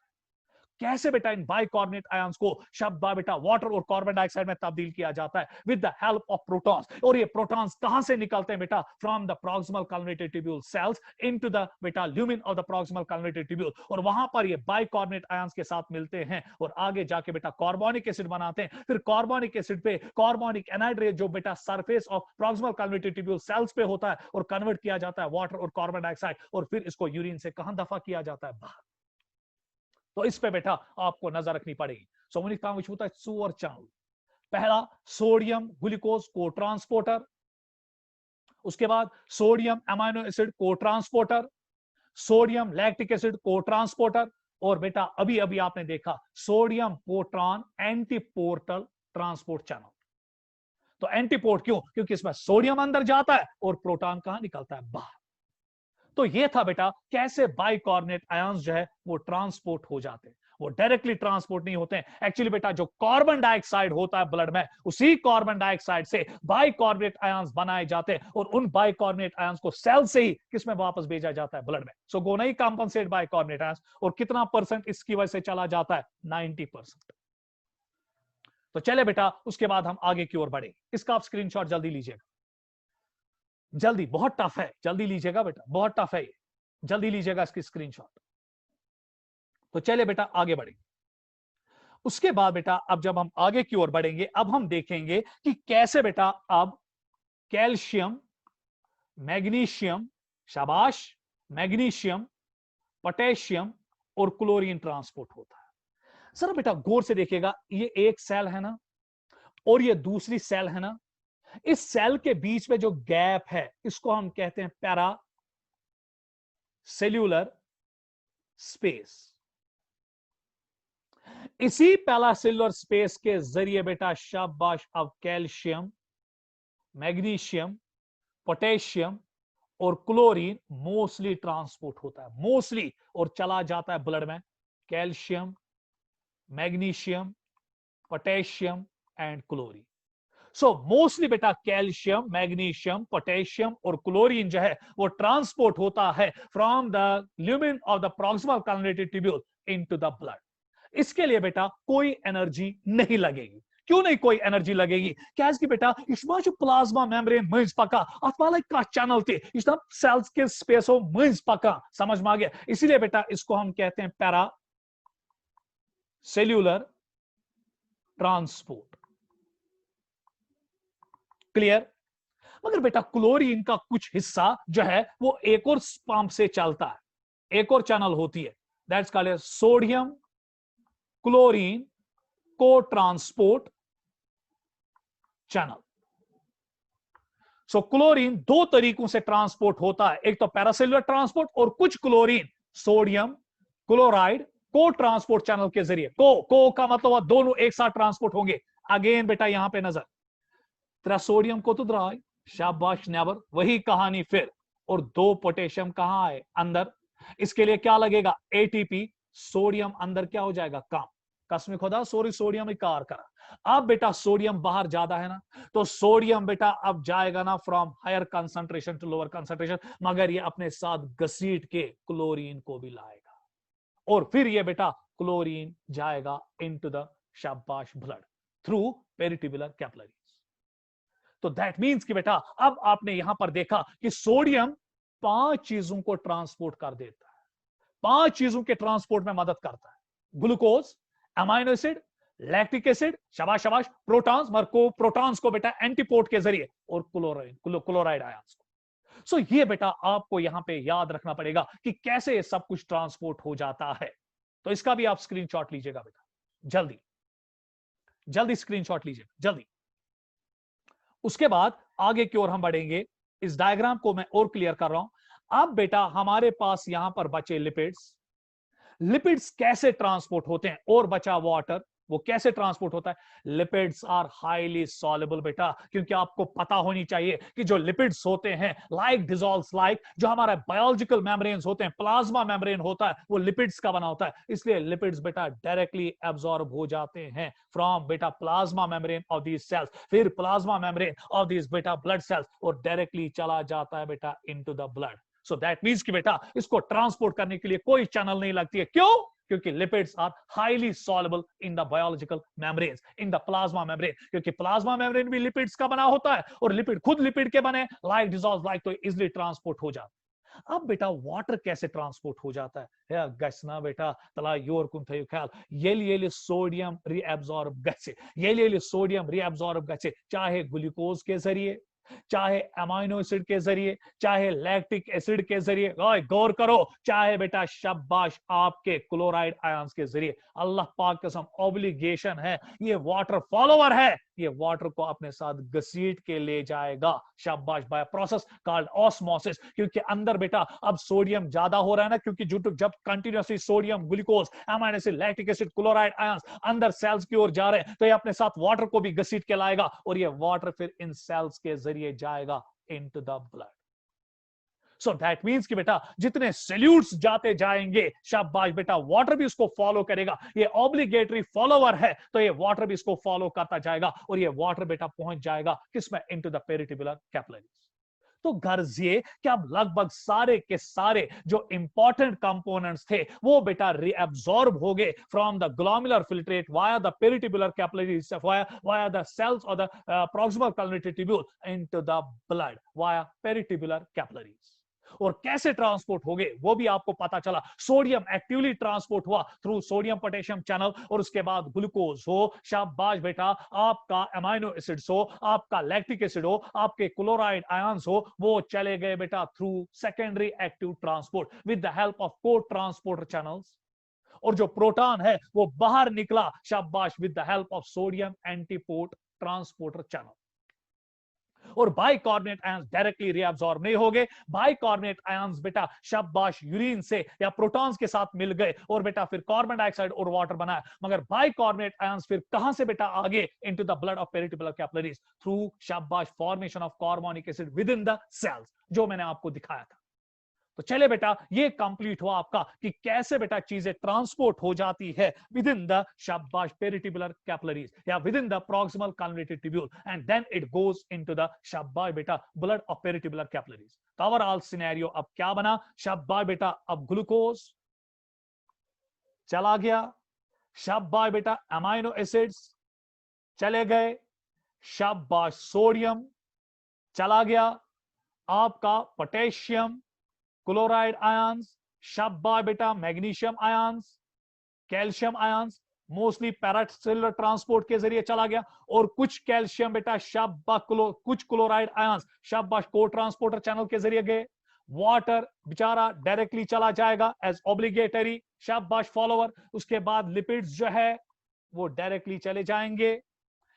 कैसे बेटा इन बाइकार्बोनेट आयंस को शब्द बेटा वाटर और कार्बन डाइऑक्साइड में तब्दील किया जाता है? With the help of protons. और ये प्रोटॉन्स कहां से निकलते हैं बेटा? From the proximal converted tubule cells into the बेटा lumen of the proximal converted tubule, और वहां पर ये बाइकार्बोनेट आयंस के साथ मिलते हैं और आगे जाके बेटा कार्बोनिक एसिड बनाते हैं। फिर कार्बोनिक एसिड पे कार्बोनिक एनहाइड्रेट जो बेटा surface of proximal converted tubule cells पे होता है और कन्वर्ट किया जाता है वाटर और कार्बन डाइऑक्साइड, और फिर इसको यूरिन से कहां दफा किया जाता है? बाहर। तो इस पे बेटा आपको नजर रखनी पड़ेगी। सो when it comes which होता है सुअर चैनल, पहला सोडियम ग्लूकोज को ट्रांसपोर्टर, उसके बाद सोडियम अमीनो एसिड को ट्रांसपोर्टर, सोडियम लैक्टिक एसिड को ट्रांसपोर्टर, और बेटा अभी अभी आपने देखा सोडियम प्रोटॉन एंटीपोर्टल ट्रांसपोर्ट चैनल। तो एंटीपोर्ट क्यों? क्योंकि इसमें सोडियम अंदर जाता है और प्रोटॉन कहां निकलता है? बाहर। तो ये था बेटा कैसे बाइकार्बोनेट आयंस जो है वो ट्रांसपोर्ट हो जाते हैं। वो डायरेक्टली ट्रांसपोर्ट नहीं होते हैं। एक्चुअली बेटा जो कार्बन डाइऑक्साइड होता है ब्लड में, उसी कार्बन डाइऑक्साइड से बाइकार्बोनेट आयंस बनाए जाते हैं, और उन बाइकार्बोनेट आयंस को सेल से ही किसमें वापस भेजा जाता है? ब्लड में। सो गो नहीं कंपनसेट बाइकार्बोनेट आयंस, और कितना परसेंट इसकी वजह से चला जाता है? 90%। तो चले बेटा उसके बाद हम आगे की ओर बढ़े। इसका आप स्क्रीनशॉट जल्दी लीजिएगा, जल्दी, बहुत टफ है, जल्दी लीजिएगा बेटा, बहुत टफ है ये, जल्दी लीजिएगा इसकी स्क्रीनशॉट। तो चले बेटा आगे बढ़ेंगे। उसके बाद बेटा अब जब हम आगे की ओर बढ़ेंगे, अब हम देखेंगे कि कैसे बेटा अब कैल्शियम, मैग्नीशियम, शाबाश, मैग्नीशियम, पोटेशियम और क्लोरीन ट्रांसपोर्ट होता है। सर बेटा गौर से देखिएगा, ये एक सेल है ना और ये दूसरी सेल है ना, इस सेल के बीच में जो गैप है इसको हम कहते हैं पैरा सेल्यूलर स्पेस। इसी पैरासेल्युलर स्पेस के जरिए बेटा शाबाश अब कैल्शियम, मैग्नीशियम, पोटेशियम और क्लोरीन मोस्टली ट्रांसपोर्ट होता है, मोस्टली, और चला जाता है ब्लड में। Calcium, magnesium, potassium and chlorine. So mostly बेटा कैल्शियम, मैग्नीशियम, पोटेशियम और क्लोरीन जो है वो ट्रांसपोर्ट होता है from the lumen of the proximal converted tubule into the blood. इसके लिए बेटा कोई एनर्जी नहीं लगेगी। क्यों नहीं कोई एनर्जी लगेगी? कैसे बेटा इसमें जो प्लाज्मा मेम्ब्रेन मज पका अथवा का चैनल थे इस सेल्स के स्पेसो मज पका, समझ में आ गया? इसीलिए बेटा इसको हम कहते हैं पैरा सेल्यूलर ट्रांसपोर्ट। क्लियर? मगर बेटा क्लोरीन का कुछ हिस्सा जो है वो एक और पंप से चलता है, एक और चैनल होती है, दैट्स कॉल्ड सोडियम क्लोरीन को ट्रांसपोर्ट चैनल। सो क्लोरीन दो तरीकों से ट्रांसपोर्ट होता है, एक तो पैरासेल्युलर ट्रांसपोर्ट और कुछ क्लोरीन सोडियम क्लोराइड को ट्रांसपोर्ट चैनल के जरिए। को का मतलब दोनों एक साथ ट्रांसपोर्ट होंगे। अगेन बेटा यहां पे नजर, तेरा सोडियम को तो द्राय, शाबाश नेबर, वही कहानी फिर। और दो पोटेशियम कहां आए, अंदर। इसके लिए क्या लगेगा, एटीपी। सोडियम अंदर क्या हो जाएगा, कम। कसम खुदा सोडियम कार करा। अब बेटा सोडियम बाहर ज्यादा है ना, तो सोडियम बेटा अब जाएगा ना from higher concentration to lower concentration, मगर ये अपने साथ घसीट के क्लोरीन को भी लाएगा। और फिर ये बेटा क्लोरीन जाएगा इनटू द शाबाश ब्लड थ्रू पेरिटिबुलर कैपिलरीज। तो दैट मीन्स कि बेटा अब आपने यहां पर देखा कि सोडियम 5 चीजों को ट्रांसपोर्ट कर देता है, 5 चीजों के ट्रांसपोर्ट में मदद करता है। Glucose, amino acid, lactic acid, शाबाश शाबाश, प्रोटॉन्स, मरको प्रोटॉन्स को बेटा एंटीपोर्ट के जरिए, और क्लोराइड आयंस को। सो ये बेटा आपको यहां पे याद रखना पड़ेगा कि कैसे सब कुछ ट्रांसपोर्ट हो जाता है। तो इसका भी आप स्क्रीनशॉट लीजिएगा बेटा, जल्दी जल्दी स्क्रीनशॉट लीजिएगा जल्दी। उसके बाद आगे की ओर हम बढ़ेंगे। इस डायग्राम को मैं और क्लियर कर रहा हूं। अब बेटा हमारे पास यहां पर बचे लिपिड्स। लिपिड्स कैसे ट्रांसपोर्ट होते हैं, और बचा वाटर, वो कैसे ट्रांसपोर्ट होता है। लिपिड्स आर हाईली सॉल्युबल बेटा, क्योंकि आपको पता होनी चाहिए कि जो लिपिड्स होते हैं लाइक डिसॉल्व्स लाइक, जो हमारा बायोलॉजिकल मेम्ब्रेन्स होते हैं, प्लाज्मा मेम्ब्रेन होता है, वो लिपिड्स का बना होता है। इसलिए लिपिड्स बेटा डायरेक्टली एब्जॉर्ब हो जाते हैं फ्रॉम बेटा plasma membrane of these cells, फिर प्लाज्मा मेम्ब्रेन ऑफ दीज बेटा ब्लड सेल्स, और डायरेक्टली चला जाता है बेटा into the blood. So that means कि बेटा इसको ट्रांसपोर्ट करने के लिए कोई चैनल नहीं लगती है। क्यों? क्योंकि lipids are highly soluble in the biological membranes, in the plasma membrane, क्योंकि प्लाज्मा मेम्ब्रेन भी लिपिड्स का बना होता है, और लिपिड खुद लिपिड के बने, लाइक डिसॉल्व लाइक, तो इजिली ट्रांसपोर्ट हो जाता है। अब बेटा वाटर कैसे ट्रांसपोर्ट हो जाता है गसना बेटा तला योर कुन थयु ख्याल, ये सोडियम रीएब्सॉर्ब गसे, ये सोडियम रीएब्सॉर्ब गसे, चाहे ग्लूकोज के जरिए, चाहे अमाइनो एसिड के जरिए, चाहे लैक्टिक एसिड के जरिए, गौर करो, चाहे बेटा शाबाश आपके क्लोराइड आयंस के जरिए। अल्लाह पाक कसम ऑब्लिगेशन है, ये वाटर फॉलोवर है, ये वाटर को अपने साथ घसीट के ले जाएगा, शाबाश, बाय प्रोसेस कॉल्ड ऑस्मोसिस। क्योंकि अंदर बेटा अब सोडियम ज्यादा हो रहा है ना, क्योंकि जब continuously sodium, glucose, amino acid, lactic acid, chloride ions अंदर सेल्स की ओर जा रहे हैं, तो ये अपने साथ वाटर को भी घसीट के लाएगा, और ये वाटर फिर इन सेल्स के जरिए जाएगा into the blood. So that means कि बेटा जितने सैल्यूट्स जाते जाएंगे, शाबाश बेटा वाटर भी उसको फॉलो करेगा, ये ऑब्लिगेटरी फॉलोवर है, तो ये वाटर भी इसको फॉलो करता जाएगा, और ये वाटर बेटा पहुंच जाएगा किसमें, इनटू द पेरिटिबुलर कैपिलरीज। तो गर्ज ये कि अब लगभग सारे के सारे जो इंपॉर्टेंट कंपोनेंट्स थे वो बेटा रीअब्सॉर्ब हो गए from the glomerular filtrate via the peritubular capillaries, via the cells और the proximal capillary tubule into the blood via peritubular capillaries. और कैसे ट्रांसपोर्ट हो गए वो भी आपको पता चला। सोडियम एक्टिवली ट्रांसपोर्ट हुआ थ्रू सोडियम पोटेशियम चैनल, और उसके बाद ग्लूकोज हो, शाबाश बेटा आपका अमाइनो एसिड्स हो, आपका लैक्टिक एसिड हो, आपके क्लोराइड आयंस हो, वो चले गए बेटा through secondary active transport with the help of को ट्रांसपोर्टर चैनल्स। और जो प्रोटॉन है वो बाहर निकला, शाबाश, with the help of sodium antiport transporter channel. और बाइकार्बोनेट आयंस डायरेक्टली रीअब्सॉर्ब नहीं हो गए। बाइकार्बोनेट आयंस बेटा शाबाश यूरिन से या प्रोटॉन्स के साथ मिल गए, और बेटा फिर कार्बन डाइऑक्साइड और वाटर बनाया। मगर बाइकार्बोनेट आयंस फिर कहां से बेटा आगे, into the blood of peritubular capillaries through शाबाश formation of carbonic acid within the cells, जो मैंने आपको दिखाया था। तो चले बेटा ये कंप्लीट हुआ आपका कि कैसे बेटा चीजें ट्रांसपोर्ट हो जाती है विद इन द शाबाश पेरिटिबुलर कैपिलरीज या within the proximal convoluted tubule, and then it goes into the शाबाश बेटा ब्लड ऑफ पेरिटिबुलर कैपिलरीज। तो ओवरऑल सिनेरियो अब क्या बना, शाबाश बेटा अब ग्लूकोज चला गया, शाबाश बेटा अमाइनो एसिड्स चले गए, शाबाश सोडियम चला गया, आपका पोटेशियम, क्लोराइड आयंस, शाबाश बेटा magnesium ions, calcium ions mostly paracellular transport के जरिए चला गया, और कुछ कैल्शियम बेटा शाबाश कुछ क्लोराइड आयंस शाबाश को ट्रांसपोर्टर चैनल के जरिए गए। वाटर बेचारा डायरेक्टली चला जाएगा एज ऑब्लिगेटरी शाबाश फॉलोवर। उसके बाद लिपिड्स जो है वो डायरेक्टली चले जाएंगे,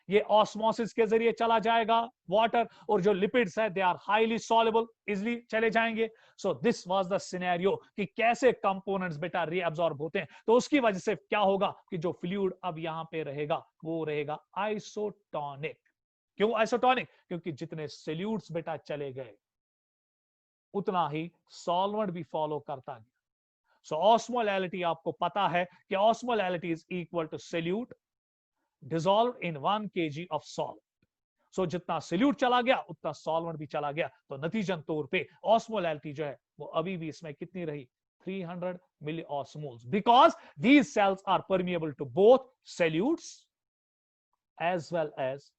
ये ऑस्मोसिस के जरिए चला जाएगा वाटर, और जो लिपिड्स है they are highly soluble, easily चले जाएंगे। So this was the scenario कि कैसे कंपोनेंट्स बेटा रीअब्सॉर्ब होते हैं। तो उसकी वजह से क्या होगा कि जो फ्लूइड अब यहां पे रहेगा वो रहेगा आइसोटोनिक। क्यों आइसोटोनिक? क्योंकि जितने सोल्यूट्स बेटा चले गए उतना ही सॉल्वेंट भी फॉलो करता गया। सो ऑस्मोलैलिटी आपको पता है कि osmolality is equal to solute dissolve in 1 kg of salt. So जितना सोल्यूट चला गया उतना सॉल्वेंट भी चला गया। तो नतीजन तौर पे ऑस्मोलैलिटी जो है वो अभी भी इसमें कितनी रही? 300 milliosmoles, because these cells are permeable to both solutes as well as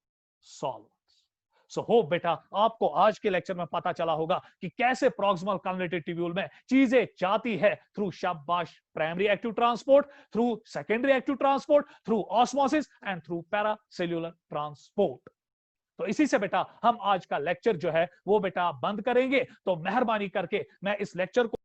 solvents. So hope बेटा आपको आज के लेक्चर में पता चला होगा कि कैसे प्रॉक्सिमल कन्वलेटेड ट्यूब्यूल में चीजें जाती है थ्रू शाबाश primary active transport, through secondary active transport, through osmosis and through paracellular transport. तो इसी से बेटा हम आज का लेक्चर जो है वो बेटा बंद करेंगे। तो मेहरबानी करके मैं इस लेक्चर को